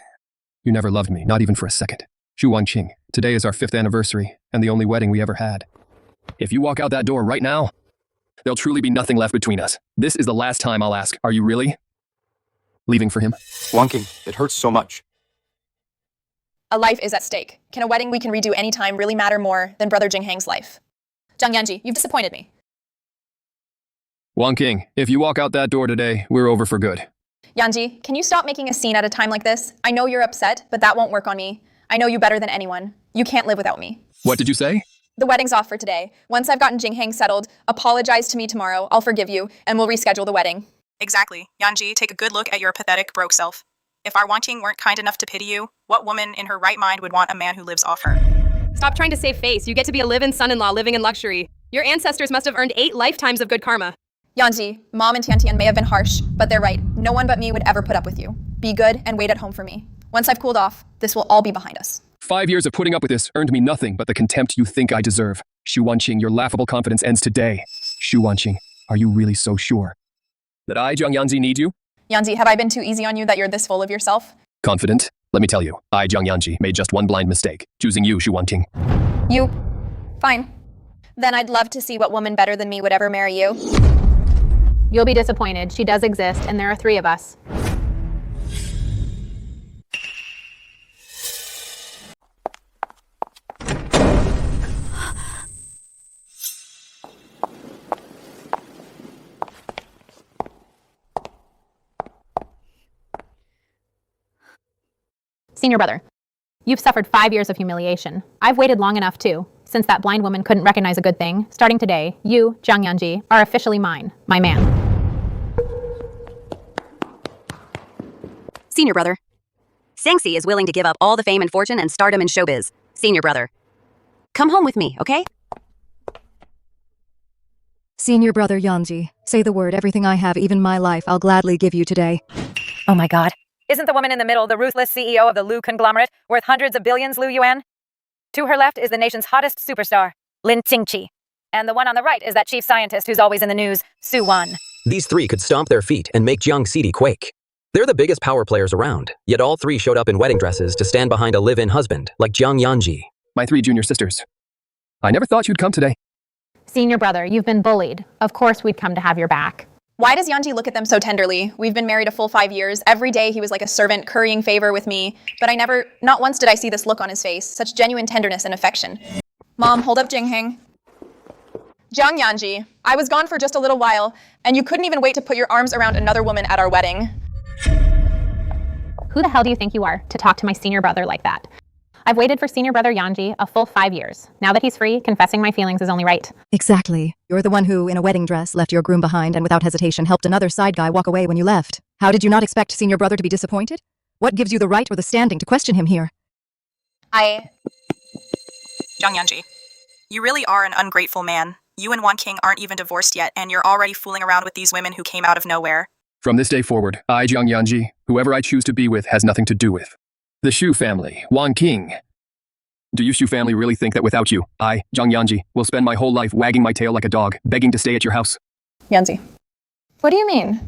You never loved me, not even for a second. Xu Wanqing, today is our 5th anniversary, and the only wedding we ever had. If you walk out that door right now, there'll truly be nothing left between us. This is the last time I'll ask, are you really leaving for him? Wan King, it hurts so much. A life is at stake. Can a wedding we can redo anytime really matter more than Brother Jingheng's life? Zhang Yanji, you've disappointed me. Wan King, if you walk out that door today, we're over for good. Yanji, can you stop making a scene at a time like this? I know you're upset, but that won't work on me. I know you better than anyone. You can't live without me. What did you say? The wedding's off for today. Once I've gotten Jingheng settled, apologize to me tomorrow. I'll forgive you, and we'll reschedule the wedding. Exactly. Yanji, take a good look at your pathetic, broke self. If our Wan King weren't kind enough to pity you, what woman in her right mind would want a man who lives off her? Stop trying to save face. You get to be a live-in son-in-law living in luxury. Your ancestors must have earned 8 lifetimes of good karma. Yanji, Mom and Tiantian may have been harsh, but they're right. No one but me would ever put up with you. Be good and wait at home for me. Once I've cooled off, this will all be behind us. 5 years of putting up with this earned me nothing but the contempt you think I deserve. Xu Wanqing, your laughable confidence ends today. Xu Wanqing, are you really so sure that I, Zhang Yanzi, need you? Yanji, have I been too easy on you that you're this full of yourself? Confident? Let me tell you, I, Zhang Yanji, made just one blind mistake, choosing you, Xu Wanqing. You? Fine. Then I'd love to see what woman better than me would ever marry you. You'll be disappointed. She does exist, and there are 3 of us. Senior brother, you've suffered 5 years of humiliation. I've waited long enough too. Since that blind woman couldn't recognize a good thing, starting today, you, Zhang Yanji, are officially mine, my man. Senior brother. Sangxi is willing to give up all the fame and fortune and stardom in showbiz. Senior brother. Come home with me, okay? Senior brother Yanji, say the word. Everything I have, even my life, I'll gladly give you today. Oh my god. Isn't the woman in the middle the ruthless CEO of the Lu conglomerate, worth hundreds of billions, Lu Yuan? To her left is the nation's hottest superstar, Lin Qingqi. And the one on the right is that chief scientist who's always in the news, Su Wan. These 3 could stomp their feet and make Jiang City quake. They're the biggest power players around, yet all 3 showed up in wedding dresses to stand behind a live-in husband, like Jiang Yanji. My 3 junior sisters. I never thought you'd come today. Senior brother, you've been bullied. Of course we'd come to have your back. Why does Yanji look at them so tenderly? We've been married a full 5 years. Every day he was like a servant currying favor with me. But not once did I see this look on his face, such genuine tenderness and affection. Mom, hold up Jingheng. Zhang Yanji, I was gone for just a little while, and you couldn't even wait to put your arms around another woman at our wedding. Who the hell do you think you are to talk to my senior brother like that? I've waited for senior brother Yanji a full 5 years. Now that he's free, confessing my feelings is only right. Exactly. You're the one who, in a wedding dress, left your groom behind and without hesitation helped another side guy walk away when you left. How did you not expect senior brother to be disappointed? What gives you the right or the standing to question him here? Zhang Yanji, you really are an ungrateful man. You and Wan King aren't even divorced yet, and you're already fooling around with these women who came out of nowhere. From this day forward, I, Jiang Yanji, whoever I choose to be with has nothing to do with the Xu family, Wan King. Do you Xu family really think that without you, I, Zhang Yanji, will spend my whole life wagging my tail like a dog, begging to stay at your house? Yanji, what do you mean?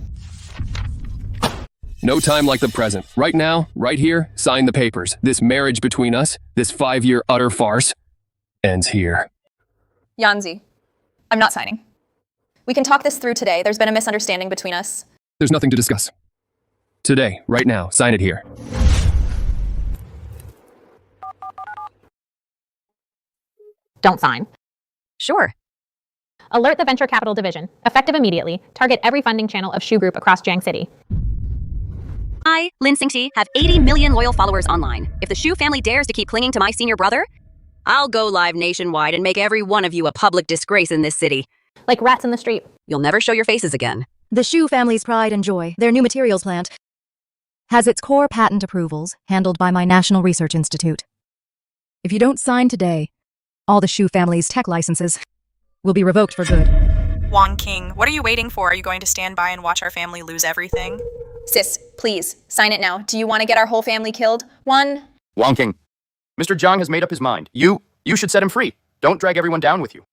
No time like the present. Right now, right here, sign the papers. This marriage between us, this 5-year utter farce, ends here. Yanji, I'm not signing. We can talk this through today. There's been a misunderstanding between us. There's nothing to discuss. Today, right now, sign it here. Don't sign. Sure. Alert the Venture Capital Division. Effective immediately. Target every funding channel of Xu Group across Jiang City. I, Lin Xingxi, have 80 million loyal followers online. If the Xu family dares to keep clinging to my senior brother, I'll go live nationwide and make every one of you a public disgrace in this city. Like rats in the street. You'll never show your faces again. The Xu family's pride and joy, their new materials plant, has its core patent approvals handled by my National Research Institute. If you don't sign today, All the Shu family's tech licenses will be revoked for good. Wang King, what are you waiting for? Are you going to stand by and watch our family lose everything? Sis, please, sign it now. Do you want to get our whole family killed? One. Wang King, Mr. Zhang has made up his mind. You should set him free. Don't drag everyone down with you.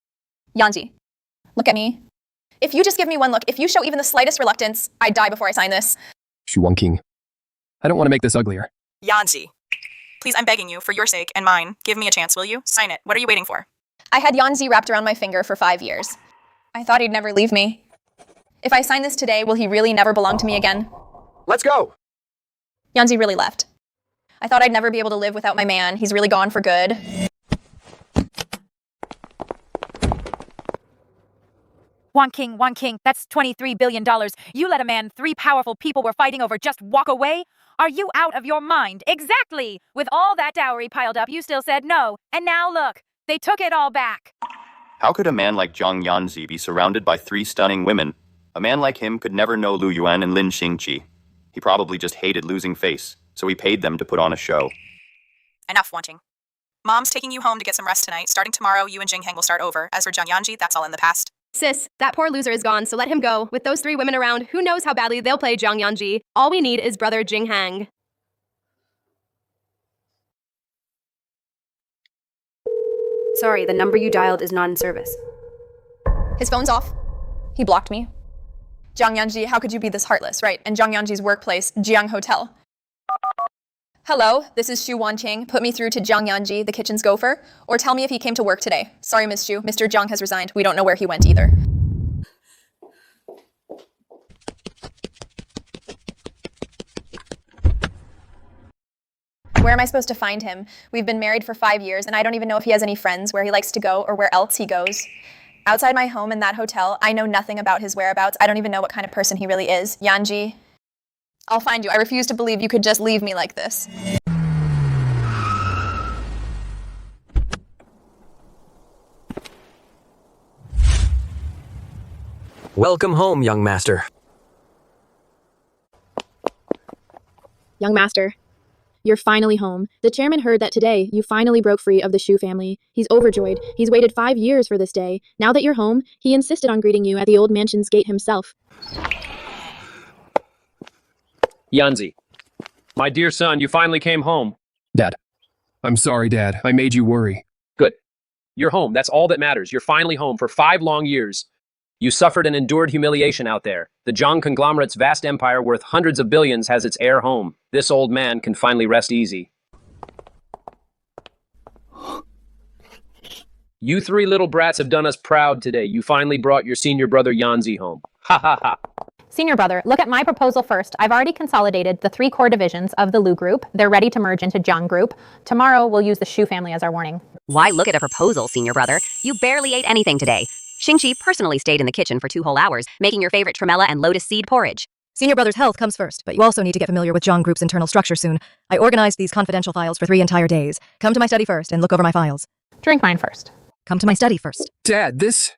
Yanji, look at me. If you just give me one look, if you show even the slightest reluctance, I'd die before I sign this. Shu King. I don't want to make this uglier. Yanji, please, I'm begging you, for your sake and mine, give me a chance, will you? Sign it. What are you waiting for? I had Yanzi wrapped around my finger for 5 years. I thought he'd never leave me. If I sign this today, will he really never belong to me again? Let's go! Yanzi really left. I thought I'd never be able to live without my man. He's really gone for good. Wang King, that's $23 billion. You let a man 3 powerful people were fighting over just walk away? Are you out of your mind? Exactly! With all that dowry piled up, you still said no. And now look, they took it all back. How could a man like Zhang Yanzi be surrounded by 3 stunning women? A man like him could never know Lu Yuan and Lin Xingqi. He probably just hated losing face, so he paid them to put on a show. Enough wanting. Mom's taking you home to get some rest tonight. Starting tomorrow, you and Jingheng will start over. As for Zhang Yanji, that's all in the past. Sis, that poor loser is gone, so let him go. With those 3 women around, who knows how badly they'll play Zhang Yanji. All we need is brother Jingheng. Sorry, the number you dialed is not in service. His phone's off. He blocked me. Zhang Yanji, how could you be this heartless, right? And Zhang Yanji's workplace, Jiang Hotel. Hello, this is Xu Wanqing. Put me through to Zhang Yanji, the kitchen's gopher, or tell me if he came to work today. Sorry, Miss Xu. Mr. Zhang has resigned. We don't know where he went either. Where am I supposed to find him? We've been married for 5 years, and I don't even know if he has any friends, where he likes to go, or where else he goes. Outside my home in that hotel, I know nothing about his whereabouts. I don't even know what kind of person he really is. Yanji, I'll find you. I refuse to believe you could just leave me like this. Welcome home, young master. Young master, you're finally home. The chairman heard that today you finally broke free of the Shu family. He's overjoyed. He's waited 5 years for this day. Now that you're home, he insisted on greeting you at the old mansion's gate himself. Yanzi, my dear son, you finally came home. Dad. I'm sorry, Dad. I made you worry. Good. You're home. That's all that matters. You're finally home for 5 long years. You suffered and endured humiliation out there. The Zhang conglomerate's vast empire worth hundreds of billions has its heir home. This old man can finally rest easy. You 3 little brats have done us proud today. You finally brought your senior brother Yanzi home. Ha ha ha. Senior brother, look at my proposal first. I've already consolidated the 3 core divisions of the Lu group. They're ready to merge into Zhang group. Tomorrow, we'll use the Shu family as our warning. Why look at a proposal, senior brother? You barely ate anything today. Xingqi personally stayed in the kitchen for 2 whole hours, making your favorite tremella and lotus seed porridge. Senior brother's health comes first, but you also need to get familiar with Zhang Group's internal structure soon. I organized these confidential files for 3 entire days. Come to my study first and look over my files. Drink mine first. Come to my study first. Dad, this...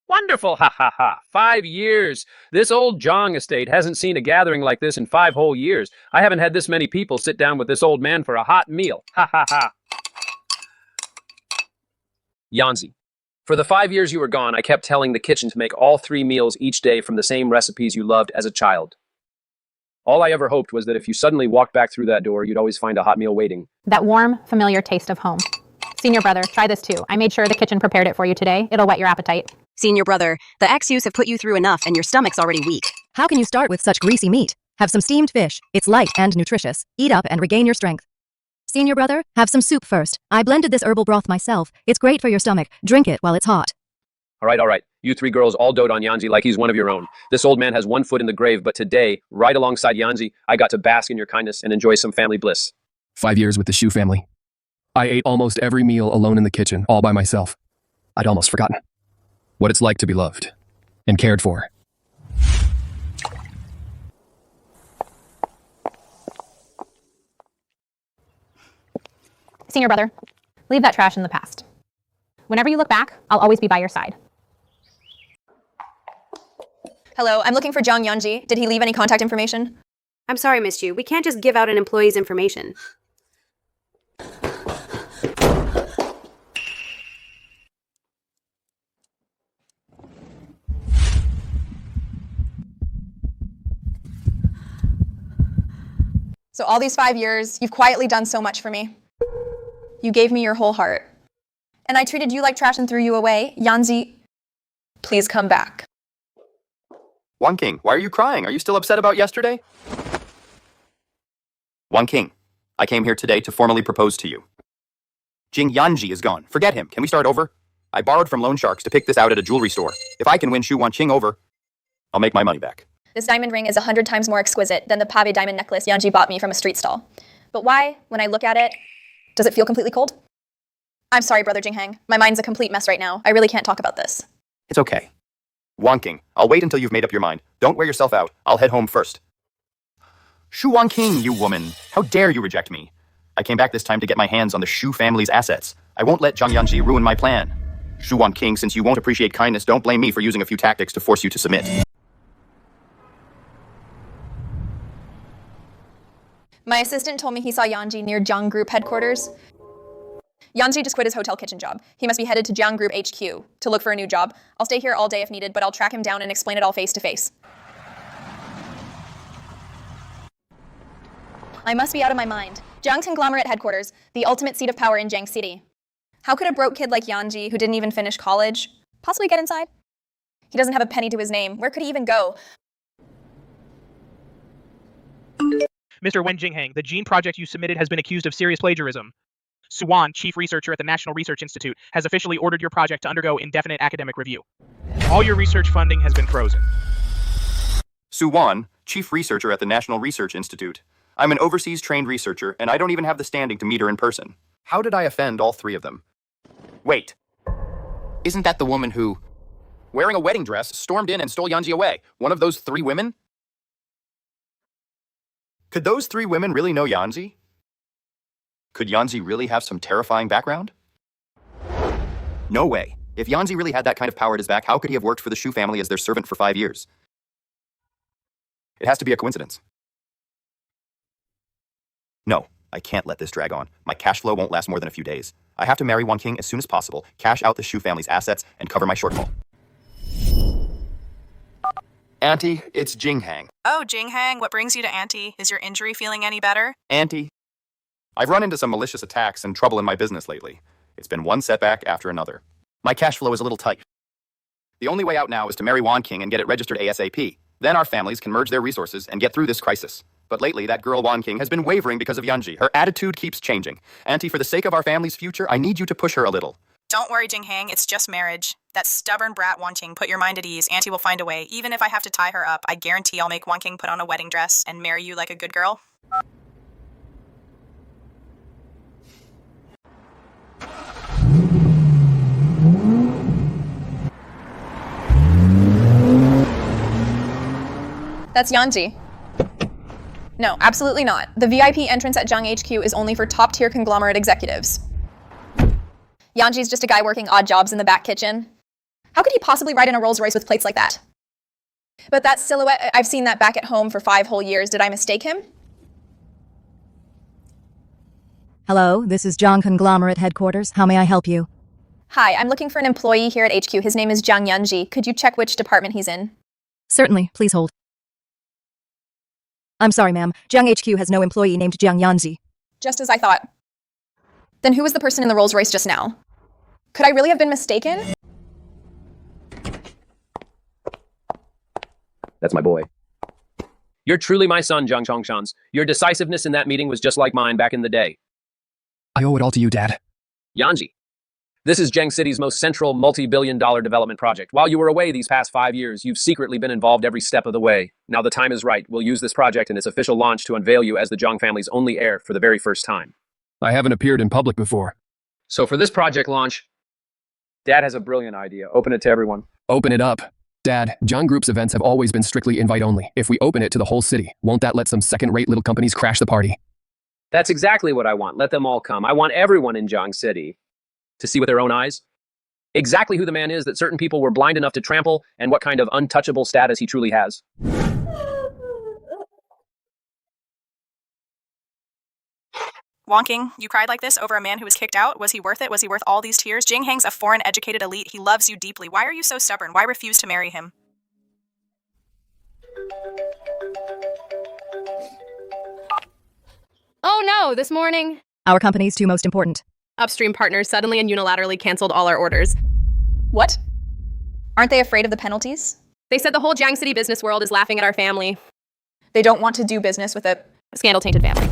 Wonderful, ha ha ha. 5 years. This old Zhang estate hasn't seen a gathering like this in 5 whole years. I haven't had this many people sit down with this old man for a hot meal. Ha ha ha. Yanzi, for the 5 years you were gone, I kept telling the kitchen to make all 3 meals each day from the same recipes you loved as a child. All I ever hoped was that if you suddenly walked back through that door, you'd always find a hot meal waiting. That warm, familiar taste of home. Senior brother, try this too. I made sure the kitchen prepared it for you today. It'll whet your appetite. Senior brother, the XUs have put you through enough and your stomach's already weak. How can you start with such greasy meat? Have some steamed fish. It's light and nutritious. Eat up and regain your strength. Senior brother, have some soup first. I blended this herbal broth myself. It's great for your stomach. Drink it while it's hot. All right. You 3 girls all dote on Yanzi like he's one of your own. This old man has 1 foot in the grave, but today, right alongside Yanzi, I got to bask in your kindness and enjoy some family bliss. 5 years with the Shu family. I ate almost every meal alone in the kitchen, all by myself. I'd almost forgotten what it's like to be loved and cared for. Senior brother, leave that trash in the past. Whenever you look back, I'll always be by your side. Hello, I'm looking for Zhang Yanji. Did he leave any contact information? I'm sorry, Miss Chu. We can't just give out an employee's information. So all these 5 years, you've quietly done so much for me. You gave me your whole heart. And I treated you like trash and threw you away. Yanzi, please come back. Wan King, why are you crying? Are you still upset about yesterday? Wan King, I came here today to formally propose to you. Jing Yanji is gone. Forget him. Can we start over? I borrowed from loan sharks to pick this out at a jewelry store. If I can win Shu Wan Qing over, I'll make my money back. This diamond ring is 100 times more exquisite than the pave diamond necklace Yanji bought me from a street stall. But why, when I look at it, does it feel completely cold? I'm sorry, Brother Jinghang. My mind's a complete mess right now. I really can't talk about this. It's okay. Wan King, I'll wait until you've made up your mind. Don't wear yourself out. I'll head home first. Shu Wan King, you woman. How dare you reject me? I came back this time to get my hands on the Shu family's assets. I won't let Zhang Yanji ruin my plan. Shu Wan King, since you won't appreciate kindness, don't blame me for using a few tactics to force you to submit. My assistant told me he saw Yanji near Jiang Group headquarters. Yanji just quit his hotel kitchen job. He must be headed to Jiang Group HQ to look for a new job. I'll stay here all day if needed, but I'll track him down and explain it all face to face. I must be out of my mind. Jiang Conglomerate headquarters, the ultimate seat of power in Jiang City. How could a broke kid like Yanji, who didn't even finish college, possibly get inside? He doesn't have a penny to his name. Where could he even go? Mr. Wen Jinghang, the gene project you submitted has been accused of serious plagiarism. Suwan, chief researcher at the National Research Institute, has officially ordered your project to undergo indefinite academic review. All your research funding has been frozen. Suwan, chief researcher at the National Research Institute. I'm an overseas trained researcher, and I don't even have the standing to meet her in person. How did I offend all three of them? Wait. Isn't that the woman who, wearing a wedding dress, stormed in and stole Yanji away? One of those three women? Could those three women really know Yanji? Could Yanji really have some terrifying background? No way. If Yanji really had that kind of power at his back, how could he have worked for the Shu family as their servant for 5 years? It has to be a coincidence. No, I can't let this drag on. My cash flow won't last more than a few days. I have to marry Wan King as soon as possible, cash out the Shu family's assets, and cover my shortfall. Auntie, it's Jinghang. Oh, Jinghang, what brings you to Auntie? Is your injury feeling any better? Auntie, I've run into some malicious attacks and trouble in my business lately. It's been one setback after another. My cash flow is a little tight. The only way out now is to marry Wan King and get it registered ASAP. Then our families can merge their resources and get through this crisis. But lately, that girl Wan King has been wavering because of Yanji. Her attitude keeps changing. Auntie, for the sake of our family's future, I need you to push her a little. Don't worry, Jinghang, it's just marriage. That stubborn brat Wan King, put your mind at ease. Auntie will find a way. Even if I have to tie her up, I guarantee I'll make Wan King put on a wedding dress and marry you like a good girl. That's Yanji. No, absolutely not. The VIP entrance at Jiang HQ is only for top-tier conglomerate executives. Yanji's just a guy working odd jobs in the back kitchen. How could he possibly ride in a Rolls-Royce with plates like that? But that silhouette, I've seen that back at home for 5 whole years. Did I mistake him? Hello, this is Jiang Conglomerate Headquarters. How may I help you? Hi, I'm looking for an employee here at HQ. His name is Jiang Yanji. Could you check which department he's in? Certainly, please hold. I'm sorry, ma'am. Jiang HQ has no employee named Jiang Yanji. Just as I thought. Then who was the person in the Rolls-Royce just now? Could I really have been mistaken? That's my boy. You're truly my son, Zhang Chongshan's. Your decisiveness in that meeting was just like mine back in the day. I owe it all to you, Dad. Yanji, this is Jiang City's most central multi-billion-dollar development project. While you were away these past 5 years, you've secretly been involved every step of the way. Now the time is right. We'll use this project and its official launch to unveil you as the Zhang family's only heir for the very first time. I haven't appeared in public before. So for this project launch, Dad has a brilliant idea. Open it to everyone. Open it up. Dad, Jiang Group's events have always been strictly invite-only. If we open it to the whole city, won't that let some second-rate little companies crash the party? That's exactly what I want. Let them all come. I want everyone in Jiang City to see with their own eyes exactly who the man is that certain people were blind enough to trample and what kind of untouchable status he truly has. Wan King, you cried like this over a man who was kicked out? Was he worth it? Was he worth all these tears? Jinghang's a foreign educated elite. He loves you deeply. Why are you so stubborn? Why refuse to marry him? Oh no, this morning, Our company's two most important. upstream partners suddenly and unilaterally canceled all our orders. What? Aren't they afraid of the penalties? They said the whole Jiang City business world is laughing at our family. They don't want to do business with a Scandal-tainted family.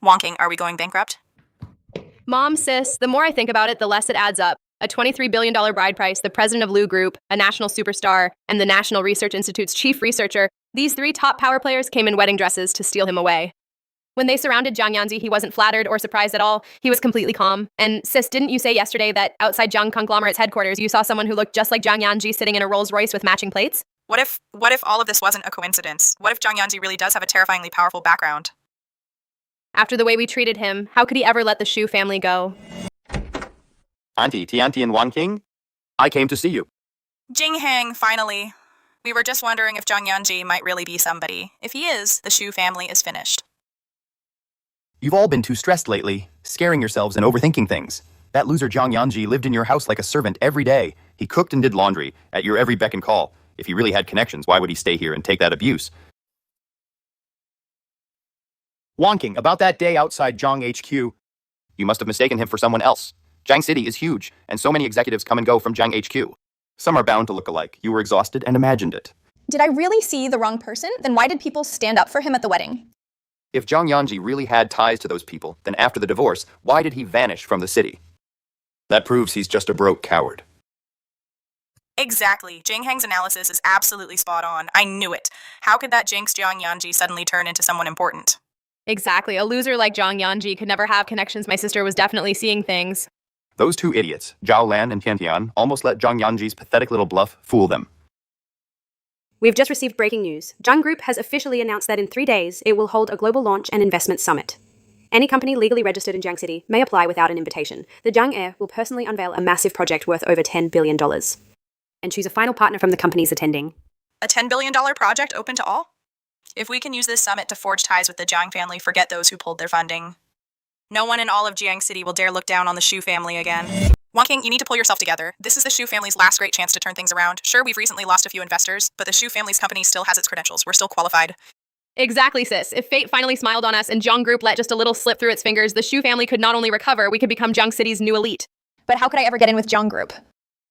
Wonking, are we going bankrupt? Mom, sis, the more I think about it, the less it adds up. A $23 billion bride price, the president of Lu Group, a national superstar, and the National Research Institute's chief researcher, these three top power players came in wedding dresses to steal him away. When they surrounded Jiang Yanzi, he wasn't flattered or surprised at all. He was completely calm. And sis, didn't you say yesterday that outside Jiang Conglomerate's headquarters, you saw someone who looked just like Jiang Yanji sitting in a Rolls Royce with matching plates? What if all of this wasn't a coincidence? What if Jiang Yanzi really does have a terrifyingly powerful background? After the way we treated him, how could he ever let the Shu family go? Auntie Tianti and Wangking, I came to see you. Jinghang, finally. We were just wondering if Jiang Yanji might really be somebody. If he is, the Shu family is finished. You've all been too stressed lately, scaring yourselves and overthinking things. That loser Jiang Yanji lived in your house like a servant every day. He cooked and did laundry, at your every beck and call. If he really had connections, why would he stay here and take that abuse? Wonking, about that day outside Jiang HQ. You must have mistaken him for someone else. Jiang City is huge, and so many executives come and go from Jiang HQ. Some are bound to look alike. You were exhausted and imagined it. Did I really see the wrong person? Then why did people stand up for him at the wedding? If Jiang Yanji really had ties to those people, then after the divorce, why did he vanish from the city? That proves he's just a broke coward. Exactly. Jinghang's analysis is absolutely spot on. I knew it. How could that jinx Jiang Yanji suddenly turn into someone important? Exactly. A loser like Jiang Yanji could never have connections. My sister was definitely seeing things. Those two idiots, Zhao Lan and Tian Tian, almost let Jiang Yanji's pathetic little bluff fool them. We've just received breaking news. Jiang Group has officially announced that in 3 days, it will hold a global launch and investment summit. Any company legally registered in Jiang City may apply without an invitation. The Jiang heir will personally unveil a massive project worth over $10 billion and choose a final partner from the companies attending. A $10 billion project open to all? If we can use this summit to forge ties with the Jiang family, forget those who pulled their funding. No one in all of Jiang City will dare look down on the Shu family again. Wonking, you need to pull yourself together. This is the Shu family's last great chance to turn things around. Sure, we've recently lost a few investors, but the Shu family's company still has its credentials. We're still qualified. Exactly, sis. If fate finally smiled on us and Jiang Group let just a little slip through its fingers, the Shu family could not only recover, we could become Jiang City's new elite. But how could I ever get in with Jiang Group?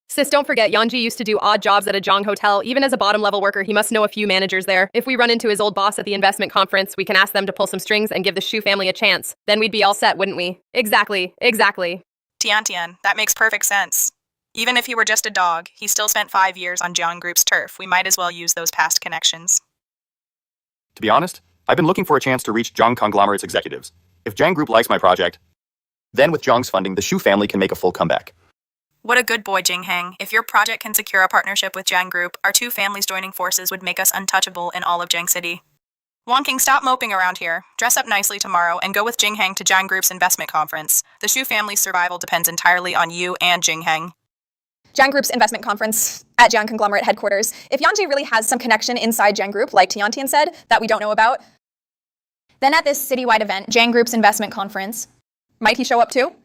Sis, don't forget, Yanji used to do odd jobs at a Jiang hotel. Even as a bottom-level worker, he must know a few managers there. If we run into his old boss at the investment conference, we can ask them to pull some strings and give the Shu family a chance. Then we'd be all set, wouldn't we? Exactly. Tian Tian, that makes perfect sense. Even if he were just a dog, he still spent 5 years on Jiang Group's turf. We might as well use those past connections. To be honest, I've been looking for a chance to reach Jiang Conglomerate's executives. If Jiang Group likes my project, then with Jiang's funding, the Shu family can make a full comeback. What a good boy, Jinghang. If your project can secure a partnership with Jiang Group, our two families joining forces would make us untouchable in all of Jiang City. Wonking, stop moping around here. Dress up nicely tomorrow and go with Jinghang to Jiang Group's investment conference. The Shu family's survival depends entirely on you and Jinghang. Jiang Group's investment conference at Jiang Conglomerate headquarters. If Yanji really has some connection inside Jiang Group, like Tian Tian said, that we don't know about, then at this citywide event, Jiang Group's investment conference, might he show up too?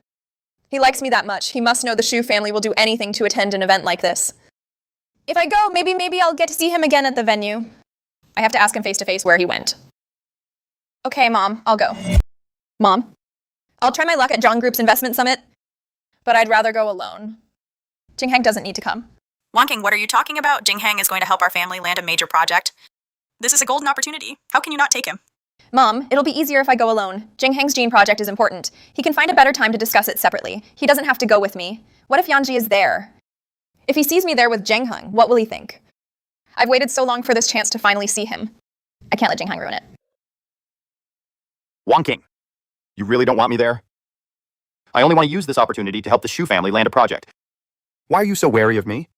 He likes me that much. He must know the Shu family will do anything to attend an event like this. If I go, maybe I'll get to see him again at the venue. I have to ask him face to face where he went. Okay, Mom, I'll go. Mom, I'll try my luck at Jiang Group's investment summit, but I'd rather go alone. Jinghang doesn't need to come. Wonking, what are you talking about? Jinghang is going to help our family land a major project. This is a golden opportunity. How can you not take him? Mom, it'll be easier if I go alone. Jinghang's gene project is important. He can find a better time to discuss it separately. He doesn't have to go with me. What if Yanji is there? If he sees me there with Jinghang, what will he think? I've waited so long for this chance to finally see him. I can't let Jinghang ruin it. Wonking, you really don't want me there? I only want to use this opportunity to help the Shu family land a project. Why are you so wary of me?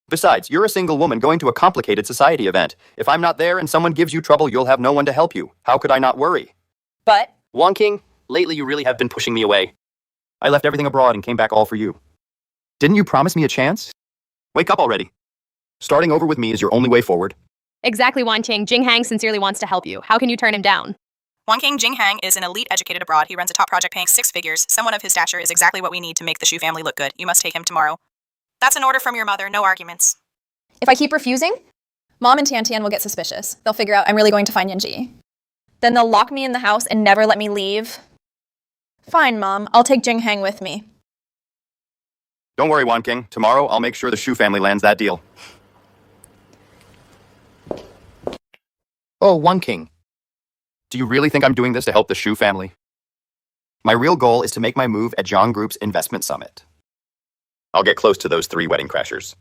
Besides, you're a single woman going to a complicated society event. If I'm not there and someone gives you trouble, you'll have no one to help you. How could I not worry? But... Wonking, lately you really have been pushing me away. I left everything abroad and came back all for you. Didn't you promise me a chance? Wake up already. Starting over with me is your only way forward. Exactly, Wanting. Jinghang sincerely wants to help you. How can you turn him down? Wonking, Jinghang is an elite educated abroad. He runs a top project paying 6 figures. Someone of his stature is exactly what we need to make the Shu family look good. You must take him tomorrow. That's an order from your mother, no arguments. If I keep refusing, Mom and Tian will get suspicious. They'll figure out I'm really going to find Yanji. Then they'll lock me in the house and never let me leave. Fine, Mom. I'll take Jingheng with me. Don't worry, Wan King. Tomorrow, I'll make sure the Shu family lands that deal. Oh, Wan King. Do you really think I'm doing this to help the Shu family? My real goal is to make my move at Jiang Group's investment summit. I'll get close to those 3 wedding crashers.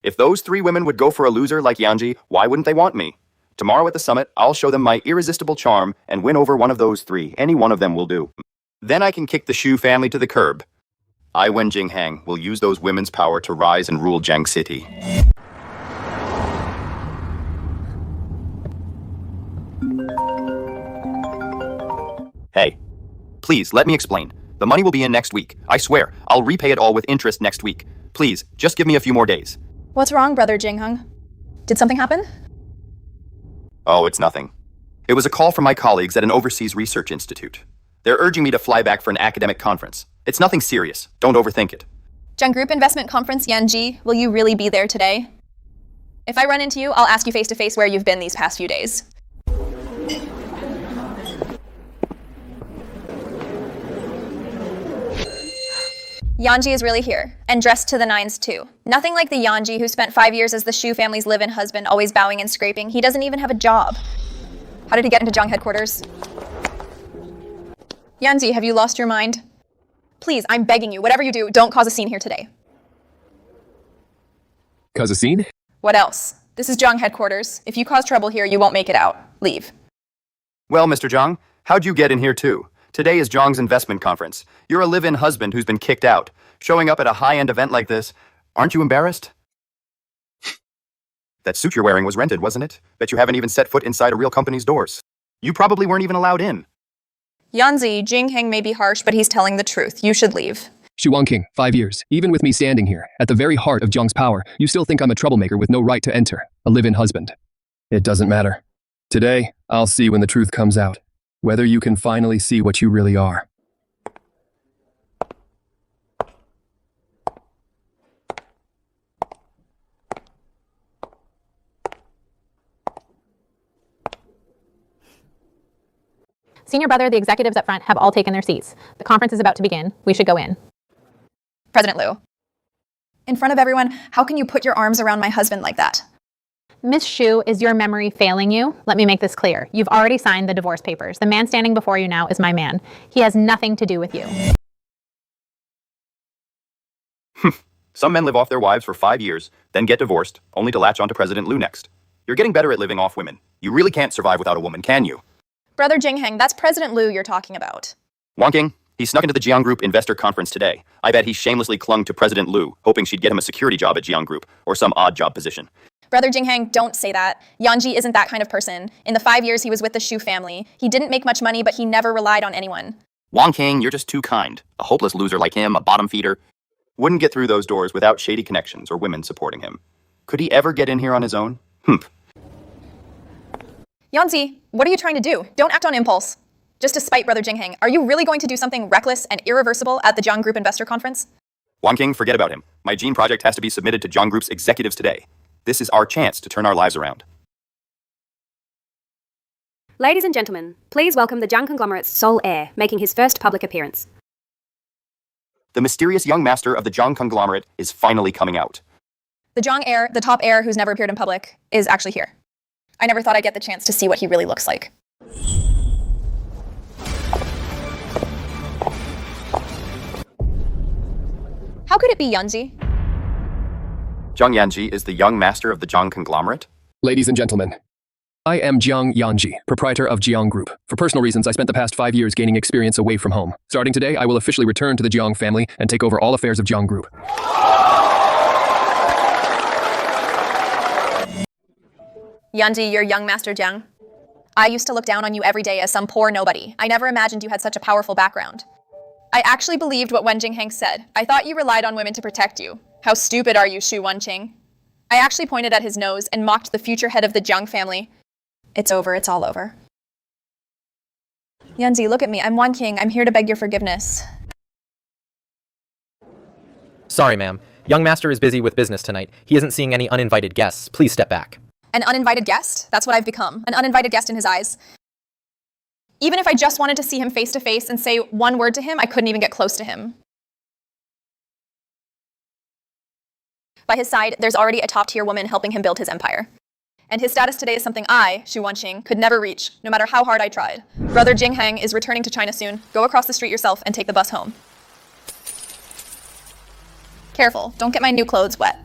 If those 3 women would go for a loser like Yanji, why wouldn't they want me? Tomorrow at the summit, I'll show them my irresistible charm and win over one of those 3. Any one of them will do. Then I can kick the Shu family to the curb. I, Wen Jingheng, will use those women's power to rise and rule Jiang City. Hey, please, let me explain. The money will be in next week. I swear, I'll repay it all with interest next week. Please, just give me a few more days. What's wrong, Brother Jingheng? Did something happen? Oh, it's nothing. It was a call from my colleagues at an overseas research institute. They're urging me to fly back for an academic conference. It's nothing serious. Don't overthink it. Jiang Group Investment Conference Yanji, will you really be there today? If I run into you, I'll ask you face to face where you've been these past few days. Yanji is really here, and dressed to the nines too. Nothing like the Yanji who spent 5 years as the Shu family's live-in husband, always bowing and scraping. He doesn't even have a job. How did he get into Jiang headquarters? Yanji, have you lost your mind? Please, I'm begging you, whatever you do, don't cause a scene here today. Cause a scene? What else? This is Jiang headquarters. If you cause trouble here, you won't make it out. Leave. Well, Mr. Jiang, how'd you get in here too? Today is Jiang's investment conference. You're a live-in husband who's been kicked out. Showing up at a high-end event like this, aren't you embarrassed? That suit you're wearing was rented, wasn't it? Bet you haven't even set foot inside a real company's doors. You probably weren't even allowed in. Yanzi, Jingheng may be harsh, but he's telling the truth. You should leave. Shu King, 5 years. Even with me standing here, at the very heart of Jiang's power, you still think I'm a troublemaker with no right to enter, a live-in husband. It doesn't matter. Today, I'll see when the truth comes out, whether you can finally see what you really are. Senior brother, the executives up front have all taken their seats. The conference is about to begin. We should go in. President Liu. In front of everyone, how can you put your arms around my husband like that? Miss Shu, is your memory failing you? Let me make this clear. You've already signed the divorce papers. The man standing before you now is my man. He has nothing to do with you. Some men live off their wives for 5 years, then get divorced, only to latch onto President Liu next. You're getting better at living off women. You really can't survive without a woman, can you? Brother Jingheng, that's President Liu you're talking about. Wan King, he snuck into the Jiang Group investor conference today. I bet he shamelessly clung to President Liu, hoping she'd get him a security job at Jiang Group, or some odd job position. Brother Jingheng, don't say that. Yanji isn't that kind of person. In the 5 years he was with the Shu family, he didn't make much money, but he never relied on anyone. Wan King, you're just too kind. A hopeless loser like him, a bottom feeder, wouldn't get through those doors without shady connections or women supporting him. Could he ever get in here on his own? Yanzi, what are you trying to do? Don't act on impulse. Just to spite Brother Jingheng, are you really going to do something reckless and irreversible at the Jiang Group investor conference? Wan King, forget about him. My gene project has to be submitted to Jiang Group's executives today. This is our chance to turn our lives around. Ladies and gentlemen, please welcome the Jiang conglomerate's sole heir, making his first public appearance. The mysterious young master of the Jiang conglomerate is finally coming out. The Jiang heir, the top heir who's never appeared in public, is actually here. I never thought I'd get the chance to see what he really looks like. How could it be Yanji? Jiang Yanji is the young master of the Jiang conglomerate? Ladies and gentlemen, I am Jiang Yanji, proprietor of Jiang Group. For personal reasons, I spent the past 5 years gaining experience away from home. Starting today, I will officially return to the Jiang family and take over all affairs of Jiang Group. Yanji, you're young Master Jiang. I used to look down on you every day as some poor nobody. I never imagined you had such a powerful background. I actually believed what Wen Jingheng said. I thought you relied on women to protect you. How stupid are you, Shu Wenqing? I actually pointed at his nose and mocked the future head of the Jiang family. It's over, it's all over. Yanzi, look at me. I'm Wan King. I'm here to beg your forgiveness. Sorry, ma'am. Young Master is busy with business tonight. He isn't seeing any uninvited guests. Please step back. An uninvited guest? That's what I've become. An uninvited guest in his eyes. Even if I just wanted to see him face to face and say one word to him, I couldn't even get close to him. By his side, there's already a top-tier woman helping him build his empire. And his status today is something I, Xu Wanqing, could never reach, no matter how hard I tried. Brother Jinghang is returning to China soon. Go across the street yourself and take the bus home. Careful, don't get my new clothes wet.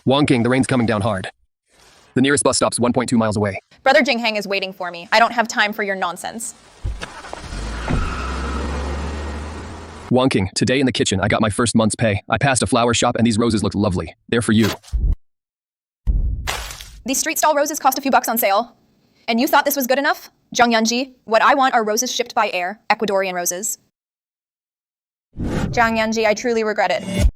Wangking, the rain's coming down hard. The nearest bus stop's 1.2 miles away. Brother Jinghang is waiting for me. I don't have time for your nonsense. Wangking, today in the kitchen, I got my first month's pay. I passed a flower shop and these roses looked lovely. They're for you. These street stall roses cost a few bucks on sale. And you thought this was good enough? Zhang Yanji, what I want are roses shipped by air, Ecuadorian roses. Zhang Yanji, I truly regret it.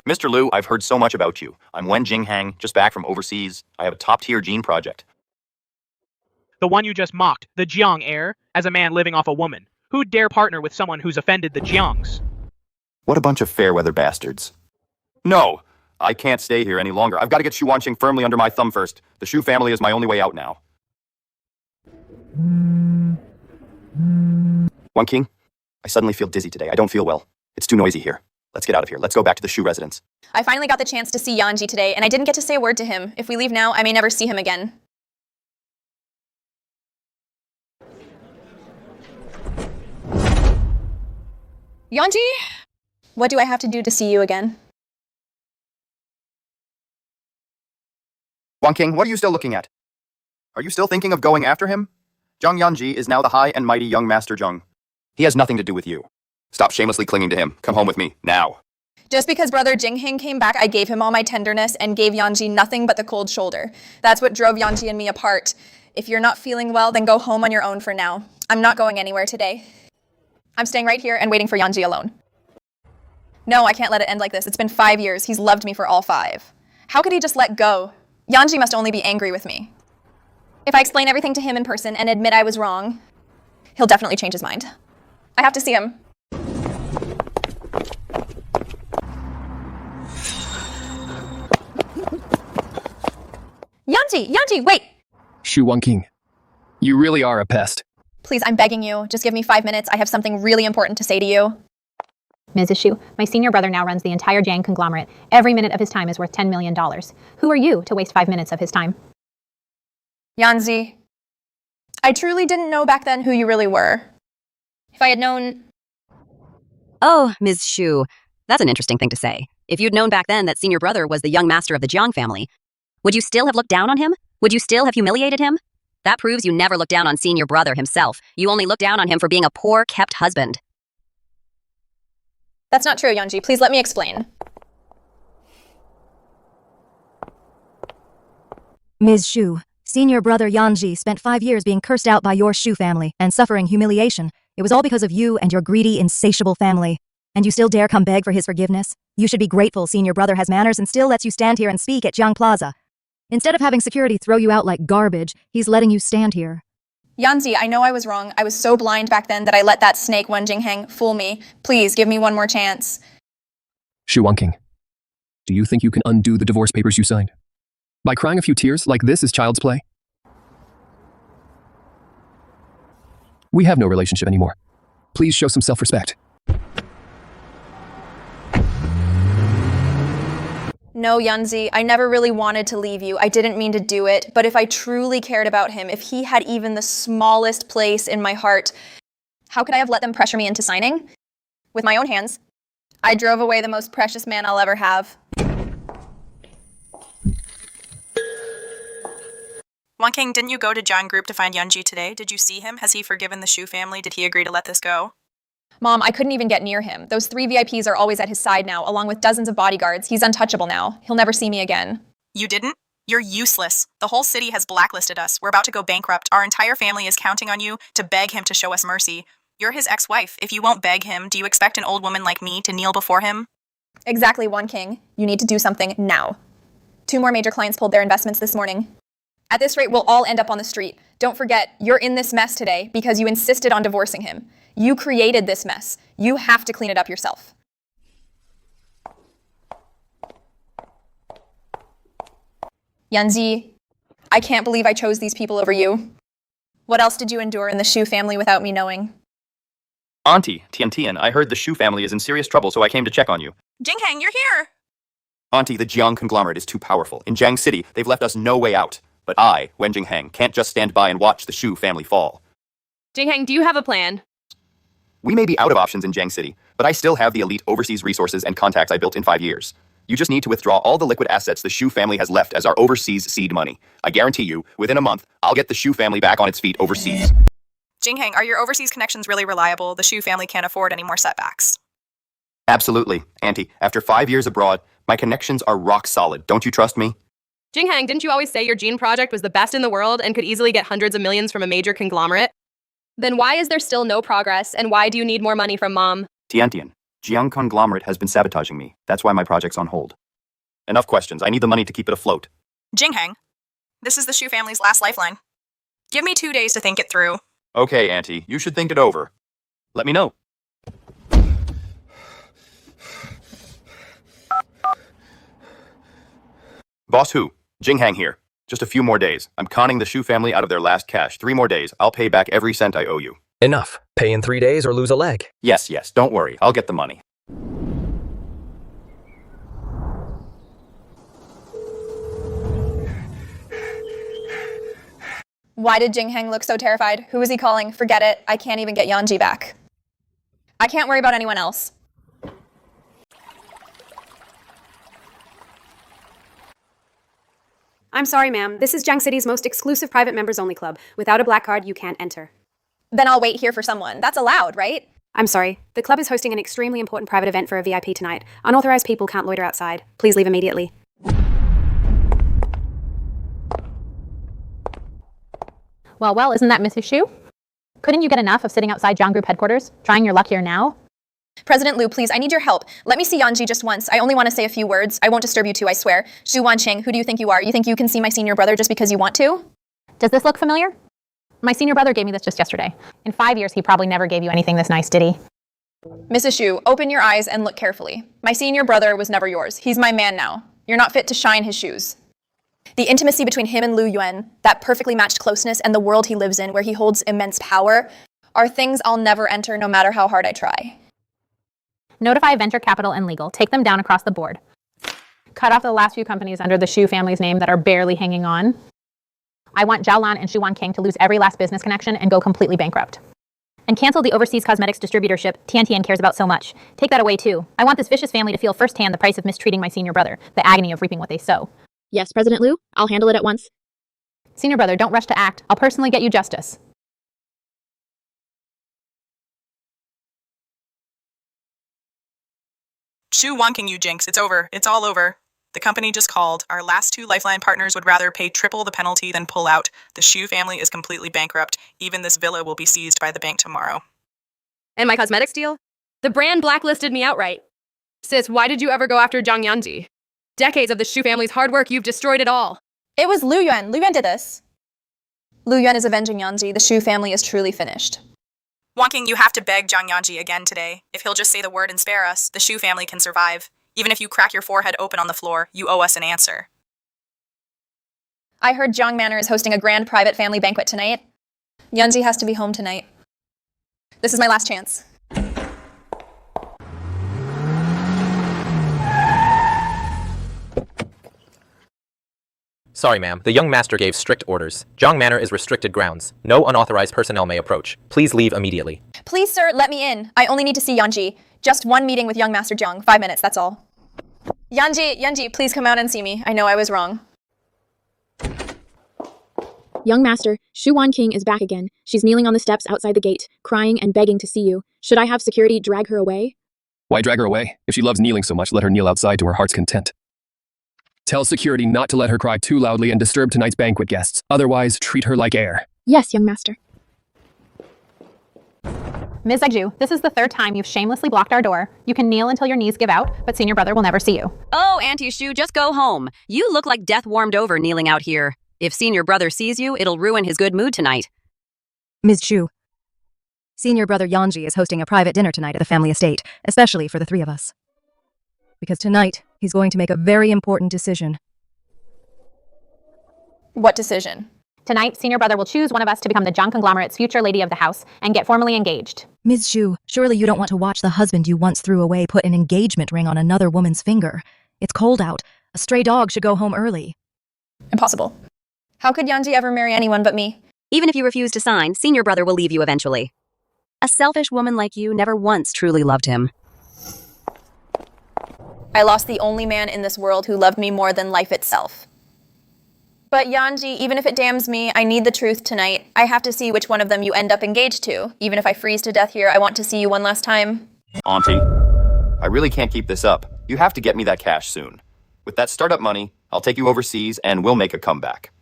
Mr. Liu, I've heard so much about you. I'm Wen Jinghang, just back from overseas. I have a top-tier gene project. The one you just mocked, the Jiang heir, as a man living off a woman. Who'd dare partner with someone who's offended the Jiangs? What a bunch of fair-weather bastards. No! I can't stay here any longer. I've got to get Xu Wanqing firmly under my thumb first. The Xu family is my only way out now. Wanqing, I suddenly feel dizzy today. I don't feel well. It's too noisy here. Let's get out of here. Let's go back to the Xu residence. I finally got the chance to see Yanji today, and I didn't get to say a word to him. If we leave now, I may never see him again. Yanji? What do I have to do to see you again? Wanqing, what are you still looking at? Are you still thinking of going after him? Zhang Yanji is now the high and mighty young Master Zheng. He has nothing to do with you. Stop shamelessly clinging to him. Come home with me, now. Just because Brother Jinghang came back, I gave him all my tenderness and gave Yanji nothing but the cold shoulder. That's what drove Yanji and me apart. If you're not feeling well, then go home on your own for now. I'm not going anywhere today. I'm staying right here and waiting for Yanji alone. No, I can't let it end like this. It's been 5 years. He's loved me for all 5. How could he just let go? Yanji must only be angry with me. If I explain everything to him in person and admit I was wrong, he'll definitely change his mind. I have to see him. Yanji, wait! Xu Wanqing, you really are a pest. Please, I'm begging you. Just give me 5 minutes. I have something really important to say to you. Mrs. Xu, my senior brother now runs the entire Jiang conglomerate. Every minute of his time is worth $10 million. Who are you to waste 5 minutes of his time? Yanzi, I truly didn't know back then who you really were. If I had known... Oh, Ms. Xu, that's an interesting thing to say. If you'd known back then that senior brother was the young master of the Jiang family, would you still have looked down on him? Would you still have humiliated him? That proves you never looked down on senior brother himself. You only looked down on him for being a poor, kept husband. That's not true, Yanji. Please let me explain. Ms. Xu, senior brother Yanji spent 5 years being cursed out by your Xu family and suffering humiliation. It was all because of you and your greedy, insatiable family. And you still dare come beg for his forgiveness? You should be grateful senior brother has manners and still lets you stand here and speak at Jiang Plaza. Instead of having security throw you out like garbage, he's letting you stand here. Yanzi, I know I was wrong. I was so blind back then that I let that snake Wen Jinghang fool me. Please, give me one more chance. Xu Wanqing, do you think you can undo the divorce papers you signed? By crying a few tears like this is child's play? We have no relationship anymore. Please show some self-respect. No, Yanzi, I never really wanted to leave you. I didn't mean to do it. But if I truly cared about him, if he had even the smallest place in my heart, how could I have let them pressure me into signing? With my own hands. I drove away the most precious man I'll ever have. Wanqing, didn't you go to Zhang Group to find Yanji today? Did you see him? Has he forgiven the Xu family? Did he agree to let this go? Mom, I couldn't even get near him. Those 3 VIPs are always at his side now, along with dozens of bodyguards. He's untouchable now. He'll never see me again. You didn't? You're useless. The whole city has blacklisted us. We're about to go bankrupt. Our entire family is counting on you to beg him to show us mercy. You're his ex-wife. If you won't beg him, do you expect an old woman like me to kneel before him? Exactly, Wanqing. You need to do something now. 2 more major clients pulled their investments this morning. At this rate, we'll all end up on the street. Don't forget, you're in this mess today because you insisted on divorcing him. You created this mess. You have to clean it up yourself. Yanzi, I can't believe I chose these people over you. What else did you endure in the Shu family without me knowing? Auntie, Tian, I heard the Shu family is in serious trouble, so I came to check on you. Jingheng, you're here! Auntie, the Jiang conglomerate is too powerful. In Jiang City, they've left us no way out. But I, Wen Jingheng, can't just stand by and watch the Shu family fall. Jingheng, do you have a plan? We may be out of options in Jiang City, but I still have the elite overseas resources and contacts I built in 5 years. You just need to withdraw all the liquid assets the Shu family has left as our overseas seed money. I guarantee you, within a month, I'll get the Shu family back on its feet overseas. Jingheng, are your overseas connections really reliable? The Shu family can't afford any more setbacks. Absolutely, Auntie. After 5 years abroad, my connections are rock solid. Don't you trust me? Jingheng, didn't you always say your gene project was the best in the world and could easily get hundreds of millions from a major conglomerate? Then why is there still no progress, and why do you need more money from Mom? Tian, Jiang conglomerate has been sabotaging me. That's why my project's on hold. Enough questions. I need the money to keep it afloat. Jingheng, this is the Shu family's last lifeline. Give me 2 days to think it through. Okay, Auntie. You should think it over. Let me know. Boss who? Jingheng here. Just a few more days. I'm conning the Shu family out of their last cash. 3 more days. I'll pay back every cent I owe you. Enough. Pay in 3 days or lose a leg. Yes. Don't worry. I'll get the money. Why did Jingheng look so terrified? Who is he calling? Forget it. I can't even get Yanji back. I can't worry about anyone else. I'm sorry, ma'am. This is Jiang City's most exclusive private members-only club. Without a black card, you can't enter. Then I'll wait here for someone. That's allowed, right? I'm sorry. The club is hosting an extremely important private event for a VIP tonight. Unauthorized people can't loiter outside. Please leave immediately. Well, isn't that Mrs. Shu? Couldn't you get enough of sitting outside Jiang Group headquarters, trying your luck here now? President Liu, please, I need your help. Let me see Yanji just once. I only want to say a few words. I won't disturb you too, I swear. Shu Wanqing, who do you think you are? You think you can see my senior brother just because you want to? Does this look familiar? My senior brother gave me this just yesterday. In 5 years, he probably never gave you anything this nice, did he? Mrs. Shu, open your eyes and look carefully. My senior brother was never yours. He's my man now. You're not fit to shine his shoes. The intimacy between him and Lu Yuan, that perfectly matched closeness, and the world he lives in where he holds immense power, are things I'll never enter no matter how hard I try. Notify venture capital and legal. Take them down across the board. Cut off the last few companies under the Shu family's name that are barely hanging on. I want Zhao Lan and Shu Wanqing to lose every last business connection and go completely bankrupt. And cancel the overseas cosmetics distributorship Tian cares about so much. Take that away too. I want this vicious family to feel firsthand the price of mistreating my senior brother, the agony of reaping what they sow. Yes, President Liu, I'll handle it at once. Senior brother, don't rush to act. I'll personally get you justice. Shu Wanqing, you jinx. It's over. It's all over. The company just called. Our last 2 lifeline partners would rather pay triple the penalty than pull out. The Shu family is completely bankrupt. Even this villa will be seized by the bank tomorrow. And my cosmetics deal? The brand blacklisted me outright. Sis, why did you ever go after Zhang Yanji? Decades of the Shu family's hard work, you've destroyed it all. It was Lu Yuan. Lu Yuan did this. Lu Yuan is avenging Yanji. The Shu family is truly finished. Wanqing, you have to beg Zhang Yanji again today. If he'll just say the word and spare us, the Shu family can survive. Even if you crack your forehead open on the floor, you owe us an answer. I heard Jiang Manor is hosting a grand private family banquet tonight. Yanji has to be home tonight. This is my last chance. Sorry, ma'am. The young master gave strict orders. Jiang Manor is restricted grounds. No unauthorized personnel may approach. Please leave immediately. Please, sir, let me in. I only need to see Yanji. Just one meeting with young Master Jiang. 5 minutes, that's all. Yanji, please come out and see me. I know I was wrong. Young Master, Shu Wanqing is back again. She's kneeling on the steps outside the gate, crying and begging to see you. Should I have security drag her away? Why drag her away? If she loves kneeling so much, let her kneel outside to her heart's content. Tell security not to let her cry too loudly and disturb tonight's banquet guests. Otherwise, treat her like air. Yes, young master. Ms. Zhou, this is the 3rd time you've shamelessly blocked our door. You can kneel until your knees give out, but senior brother will never see you. Oh, Auntie Shu, just go home. You look like death warmed over kneeling out here. If senior brother sees you, it'll ruin his good mood tonight. Ms. Chu, senior brother Yanji is hosting a private dinner tonight at the family estate, especially for the three of us. Because tonight, he's going to make a very important decision. What decision? Tonight, senior brother will choose one of us to become the John conglomerate's future lady of the house and get formally engaged. Ms. Chu, surely you don't want to watch the husband you once threw away put an engagement ring on another woman's finger. It's cold out. A stray dog should go home early. Impossible. How could Yanji ever marry anyone but me? Even if you refuse to sign, senior brother will leave you eventually. A selfish woman like you never once truly loved him. I lost the only man in this world who loved me more than life itself. But Yanji, even if it damns me, I need the truth tonight. I have to see which one of them you end up engaged to. Even if I freeze to death here, I want to see you one last time. Auntie, I really can't keep this up. You have to get me that cash soon. With that startup money, I'll take you overseas and we'll make a comeback.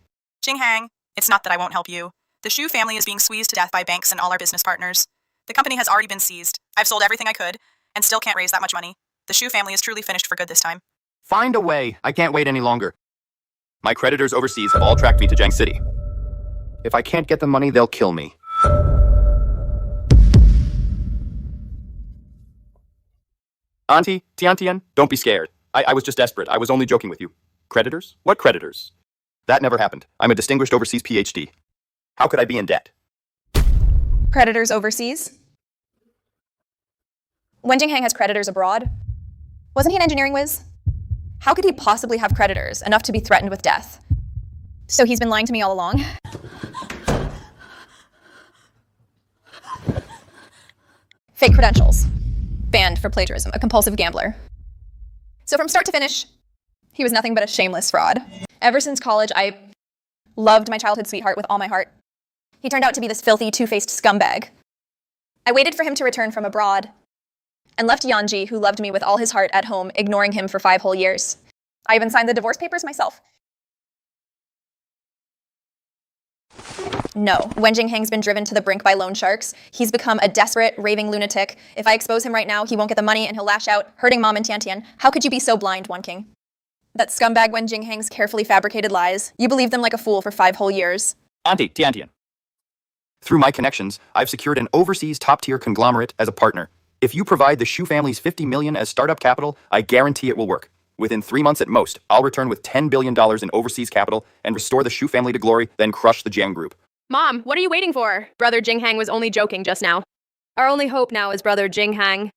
Jinghang, it's not that I won't help you. The Shu family is being squeezed to death by banks and all our business partners. The company has already been seized. I've sold everything I could and still can't raise that much money. The Shu family is truly finished for good this time. Find a way. I can't wait any longer. My creditors overseas have all tracked me to Jiang City. If I can't get the money, they'll kill me. Auntie, Tiantian, don't be scared. I was just desperate. I was only joking with you. Creditors? What creditors? That never happened. I'm a distinguished overseas PhD. How could I be in debt? Creditors overseas? Wen Jinghang has creditors abroad? Wasn't he an engineering whiz? How could he possibly have creditors enough to be threatened with death? So he's been lying to me all along? Fake credentials. Banned for plagiarism, a compulsive gambler. So from start to finish, he was nothing but a shameless fraud. Ever since college, I loved my childhood sweetheart with all my heart. He turned out to be this filthy, two-faced scumbag. I waited for him to return from abroad and left Yanji, who loved me with all his heart, at home, ignoring him for 5 whole years. I even signed the divorce papers myself. No, Wen Jinghang's been driven to the brink by loan sharks. He's become a desperate, raving lunatic. If I expose him right now, he won't get the money and he'll lash out, hurting Mom and Tiantian. How could you be so blind, One King? That scumbag Wen Jinghang's carefully fabricated lies. You believed them like a fool for 5 whole years. Auntie, Tiantian. Through my connections, I've secured an overseas top-tier conglomerate as a partner. If you provide the Shu family's $50 million as startup capital, I guarantee it will work. Within 3 months at most, I'll return with $10 billion in overseas capital and restore the Shu family to glory, then crush the Jiang group. Mom, what are you waiting for? Brother Jinghang was only joking just now. Our only hope now is Brother Jinghang.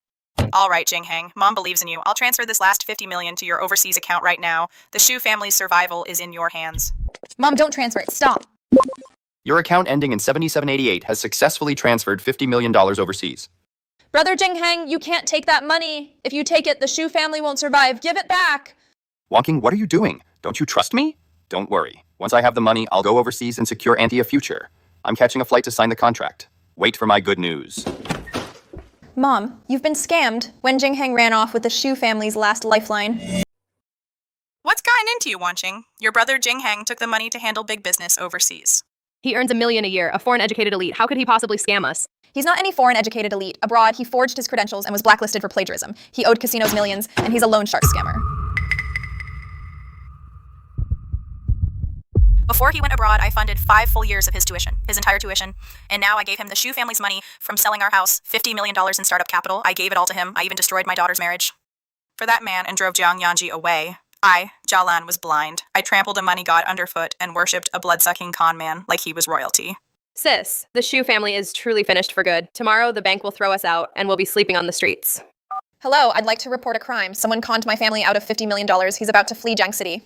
All right, Jinghang. Mom believes in you. I'll transfer this last $50 million to your overseas account right now. The Shu family's survival is in your hands. Mom, don't transfer it. Stop. Your account ending in 7788 has successfully transferred $50 million overseas. Brother Jinghang, you can't take that money. If you take it, the Shu family won't survive. Give it back. Wonking, what are you doing? Don't you trust me? Don't worry. Once I have the money, I'll go overseas and secure Auntie a future. I'm catching a flight to sign the contract. Wait for my good news. Mom, you've been scammed. Wen Jinghang ran off with the Shu family's last lifeline. What's gotten into you, Wanqing? Your brother Jinghang took the money to handle big business overseas. He earns $1 million a year, a foreign-educated elite. How could he possibly scam us? He's not any foreign-educated elite. Abroad, he forged his credentials and was blacklisted for plagiarism. He owed casinos millions, and he's a loan shark scammer. Before he went abroad, I funded 5 full years of his tuition, his entire tuition. And now I gave him the Shu family's money from selling our house, $50 million in startup capital. I gave it all to him. I even destroyed my daughter's marriage. For that man and drove Jiang Yanji away, I, Jialan, was blind. I trampled a money god underfoot and worshipped a blood-sucking con man like he was royalty. Sis, the Shu family is truly finished for good. Tomorrow, the bank will throw us out, and we'll be sleeping on the streets. Hello, I'd like to report a crime. Someone conned my family out of $50 million. He's about to flee Jiang City.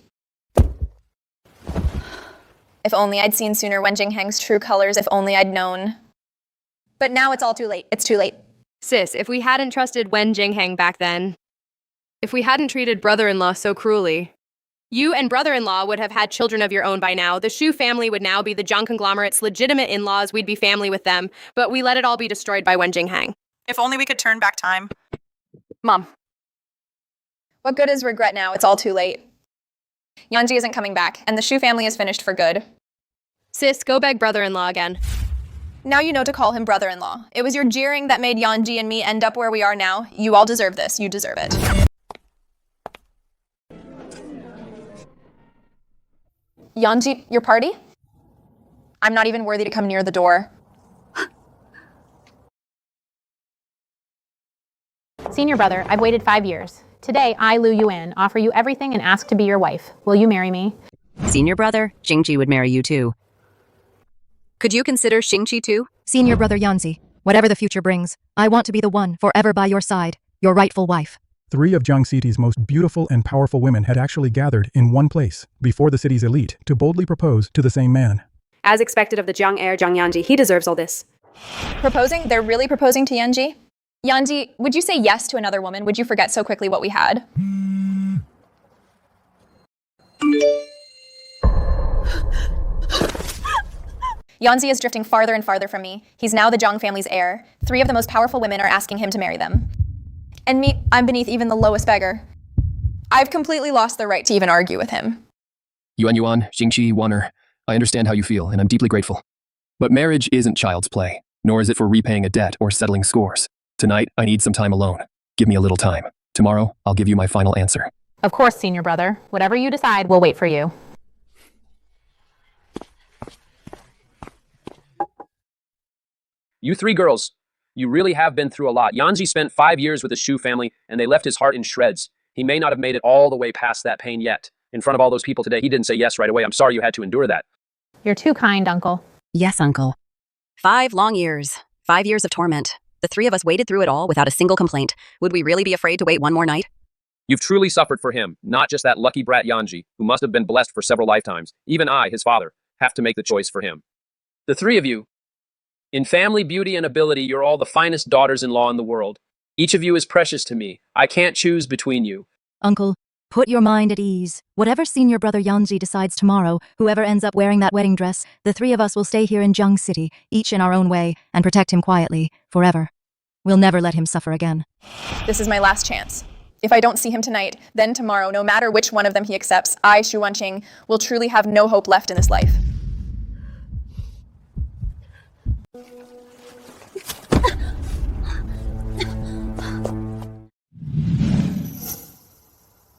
If only I'd seen sooner Wen Jinghang's true colors, if only I'd known. But now it's all too late. It's too late. Sis, if we hadn't trusted Wen Jinghang back then, if we hadn't treated brother-in-law so cruelly, you and brother-in-law would have had children of your own by now. The Shu family would now be the Jiang conglomerate's legitimate in-laws. We'd be family with them, but we let it all be destroyed by Wen Jinghang. If only we could turn back time. Mom. What good is regret now? It's all too late. Yanji isn't coming back, and the Shu family is finished for good. Sis, go beg brother-in-law again. Now you know to call him brother-in-law. It was your jeering that made Yanji and me end up where we are now. You all deserve this. You deserve it. Yanji, your party? I'm not even worthy to come near the door. Senior brother, I've waited 5 years. Today, I, Lu Yuan, offer you everything and ask to be your wife. Will you marry me? Senior brother, Xingqi would marry you too. Could you consider Xingqi too? Senior brother Yanzi, whatever the future brings, I want to be the one forever by your side, your rightful wife. 3 of Jiang City's most beautiful and powerful women had actually gathered in one place, before the city's elite, to boldly propose to the same man. As expected of the Jiang heir, Jiang Yanji, he deserves all this. Proposing? They're really proposing to Yanji? Yanji, would you say yes to another woman? Would you forget so quickly what we had? Yanzi is drifting farther and farther from me. He's now the Zhang family's heir. 3 of the most powerful women are asking him to marry them. And me, I'm beneath even the lowest beggar. I've completely lost the right to even argue with him. Yuan, Xingqi, Waner, I understand how you feel, and I'm deeply grateful. But marriage isn't child's play, nor is it for repaying a debt or settling scores. Tonight, I need some time alone. Give me a little time. Tomorrow, I'll give you my final answer. Of course, senior brother. Whatever you decide, we'll wait for you. You 3 girls, you really have been through a lot. Yanji spent 5 years with the Shu family, and they left his heart in shreds. He may not have made it all the way past that pain yet. In front of all those people today, he didn't say yes right away. I'm sorry you had to endure that. You're too kind, Uncle. Yes, Uncle. 5 long years. 5 years of torment. The 3 of us waited through it all without a single complaint. Would we really be afraid to wait one more night? You've truly suffered for him, not just that lucky brat Yanji, who must have been blessed for several lifetimes. Even I, his father, have to make the choice for him. The 3 of you, in family, beauty, and ability, you're all the finest daughters-in-law in the world. Each of you is precious to me. I can't choose between you. Uncle, put your mind at ease. Whatever senior brother Yanji decides tomorrow, whoever ends up wearing that wedding dress, the 3 of us will stay here in Jiang City, each in our own way, and protect him quietly, forever. We'll never let him suffer again. This is my last chance. If I don't see him tonight, then tomorrow, no matter which one of them he accepts, I, Xu Wanqing, will truly have no hope left in this life.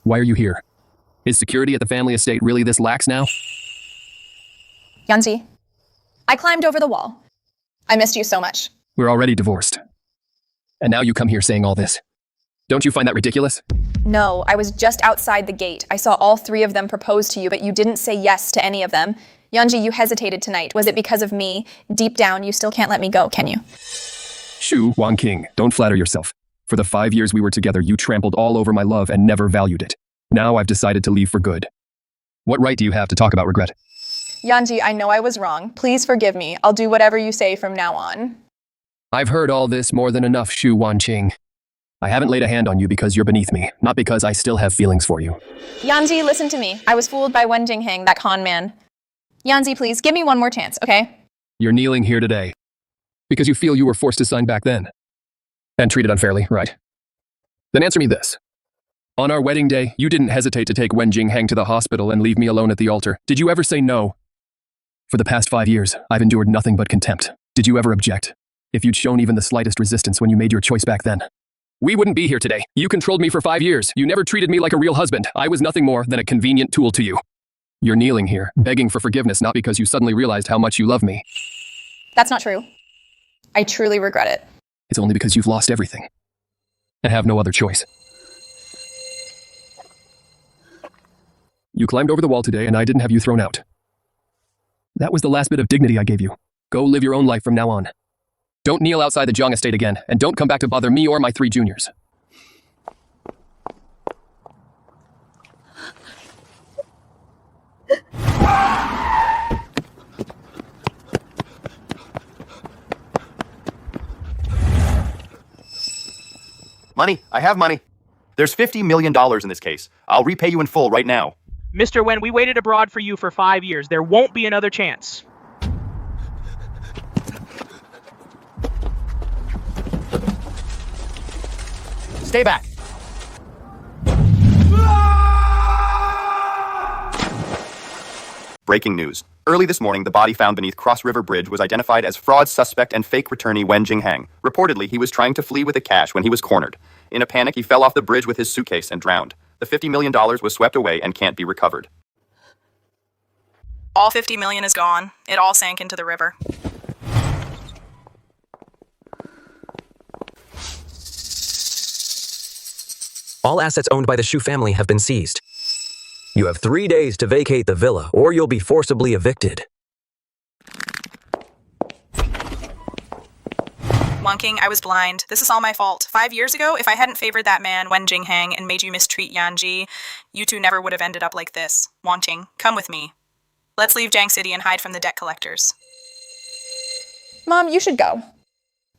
Why are you here? Is security at the family estate really this lax now? Yanzi, I climbed over the wall. I missed you so much. We're already divorced. And now you come here saying all this. Don't you find that ridiculous? No, I was just outside the gate. I saw all 3 of them propose to you, but you didn't say yes to any of them. Yanji, you hesitated tonight. Was it because of me? Deep down, you still can't let me go, can you? Xu Wanqing, don't flatter yourself. For the 5 years we were together, you trampled all over my love and never valued it. Now I've decided to leave for good. What right do you have to talk about regret? Yanji, I know I was wrong. Please forgive me. I'll do whatever you say from now on. I've heard all this more than enough, Xu Wanqing. I haven't laid a hand on you because you're beneath me, not because I still have feelings for you. Yanji, listen to me. I was fooled by Wen Jingheng, that con man. Yanzi, please, give me one more chance, okay? You're kneeling here today because you feel you were forced to sign back then. And treated unfairly, right? Then answer me this. On our wedding day, you didn't hesitate to take Wen Jingheng to the hospital and leave me alone at the altar. Did you ever say no? For the past 5 years, I've endured nothing but contempt. Did you ever object? If you'd shown even the slightest resistance when you made your choice back then, we wouldn't be here today. You controlled me for 5 years. You never treated me like a real husband. I was nothing more than a convenient tool to you. You're kneeling here, begging for forgiveness, not because you suddenly realized how much you love me. That's not true. I truly regret it. It's only because you've lost everything and have no other choice. You climbed over the wall today and I didn't have you thrown out. That was the last bit of dignity I gave you. Go live your own life from now on. Don't kneel outside the Jiang estate again, and don't come back to bother me or my 3 juniors. Money. I have money. There's $50 million in this case. I'll repay you in full right now. Mr. Wen, we waited abroad for you for 5 years. There won't be another chance. Stay back. Breaking news. Early this morning, the body found beneath Cross River Bridge was identified as fraud suspect and fake returnee Wen Jingheng. Reportedly, he was trying to flee with the cash when he was cornered. In a panic, he fell off the bridge with his suitcase and drowned. The $50 million was swept away and can't be recovered. All 50 million is gone. It all sank into the river. All assets owned by the Shu family have been seized. You have 3 days to vacate the villa, or you'll be forcibly evicted. Wonking, I was blind. This is all my fault. 5 years ago, if I hadn't favored that man, Wen Jinghang, and made you mistreat Yanji, you two never would have ended up like this. Wanting, come with me. Let's leave Jiang City and hide from the debt collectors. Mom, you should go.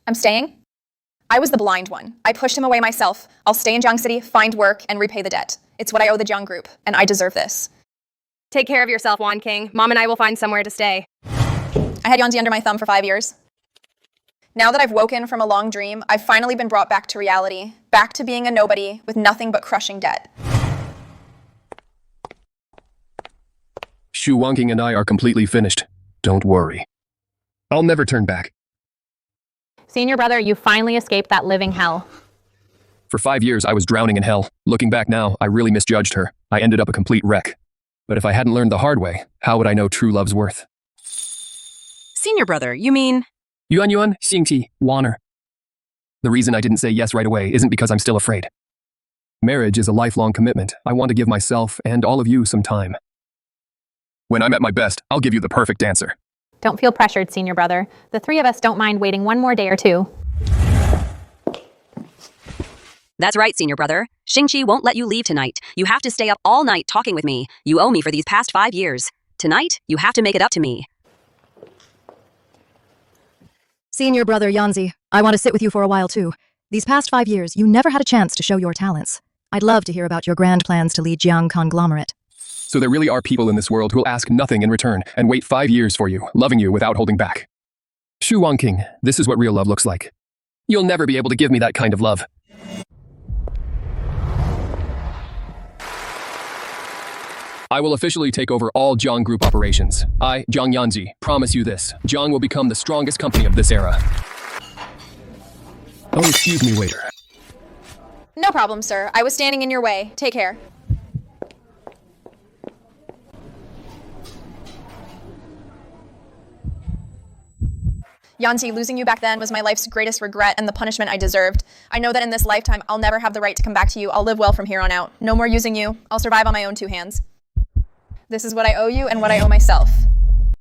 I'm staying. I was the blind one. I pushed him away myself. I'll stay in Jiang City, find work, and repay the debt. It's what I owe the Jiang group, and I deserve this. Take care of yourself, Wan King. Mom and I will find somewhere to stay. I had Yanji under my thumb for 5 years. Now that I've woken from a long dream, I've finally been brought back to reality, back to being a nobody with nothing but crushing debt. Shu Wangking and I are completely finished. Don't worry. I'll never turn back. Senior brother, you finally escaped that living hell. For 5 years, I was drowning in hell. Looking back now, I really misjudged her. I ended up a complete wreck. But if I hadn't learned the hard way, how would I know true love's worth? Senior brother, you mean? Yuan Yuan, Xingqi, Waner. The reason I didn't say yes right away isn't because I'm still afraid. Marriage is a lifelong commitment. I want to give myself and all of you some time. When I'm at my best, I'll give you the perfect answer. Don't feel pressured, senior brother. The 3 of us don't mind waiting 1 more day or 2. That's right, senior brother. Xingqi won't let you leave tonight. You have to stay up all night talking with me. You owe me for these past 5 years. Tonight, you have to make it up to me. Senior brother Yanzi, I want to sit with you for a while too. These past 5 years, you never had a chance to show your talents. I'd love to hear about your grand plans to lead Jiang Conglomerate. So there really are people in this world who'll ask nothing in return and wait 5 years for you, loving you without holding back. Shu Wangking, this is what real love looks like. You'll never be able to give me that kind of love. I will officially take over all Jiang Group operations. I, Jiang Yanji, promise you this. Jiang will become the strongest company of this era. Oh, excuse me, waiter. No problem, sir. I was standing in your way. Take care. Yanji, losing you back then was my life's greatest regret and the punishment I deserved. I know that in this lifetime, I'll never have the right to come back to you. I'll live well from here on out. No more using you. I'll survive on my own 2 hands. This is what I owe you and what I owe myself.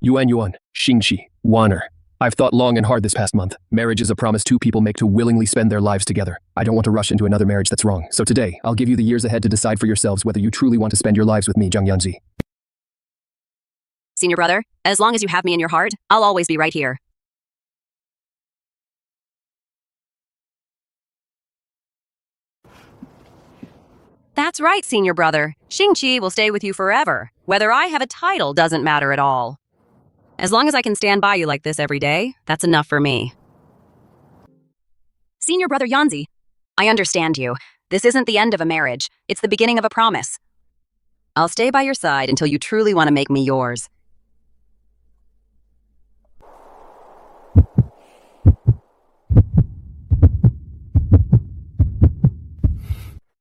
Yuan Yuan, Xingqi, Waner. I've thought long and hard this past month. Marriage is a promise 2 people make to willingly spend their lives together. I don't want to rush into another marriage that's wrong. So today, I'll give you the years ahead to decide for yourselves whether you truly want to spend your lives with me, Jiang Yanji. Senior brother, as long as you have me in your heart, I'll always be right here. That's right, senior brother. Xingqi will stay with you forever. Whether I have a title doesn't matter at all. As long as I can stand by you like this every day, that's enough for me. Senior brother Yanzi, I understand you. This isn't the end of a marriage. It's the beginning of a promise. I'll stay by your side until you truly want to make me yours.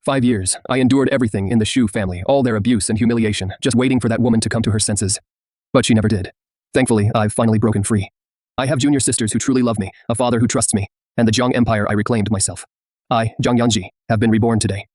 "5 years, I endured everything in the Shu family, all their abuse and humiliation, just waiting for that woman to come to her senses. But she never did. Thankfully, I've finally broken free. I have junior sisters who truly love me, a father who trusts me, and the Jiang Empire I reclaimed myself. I, Jiang Yanji, have been reborn today.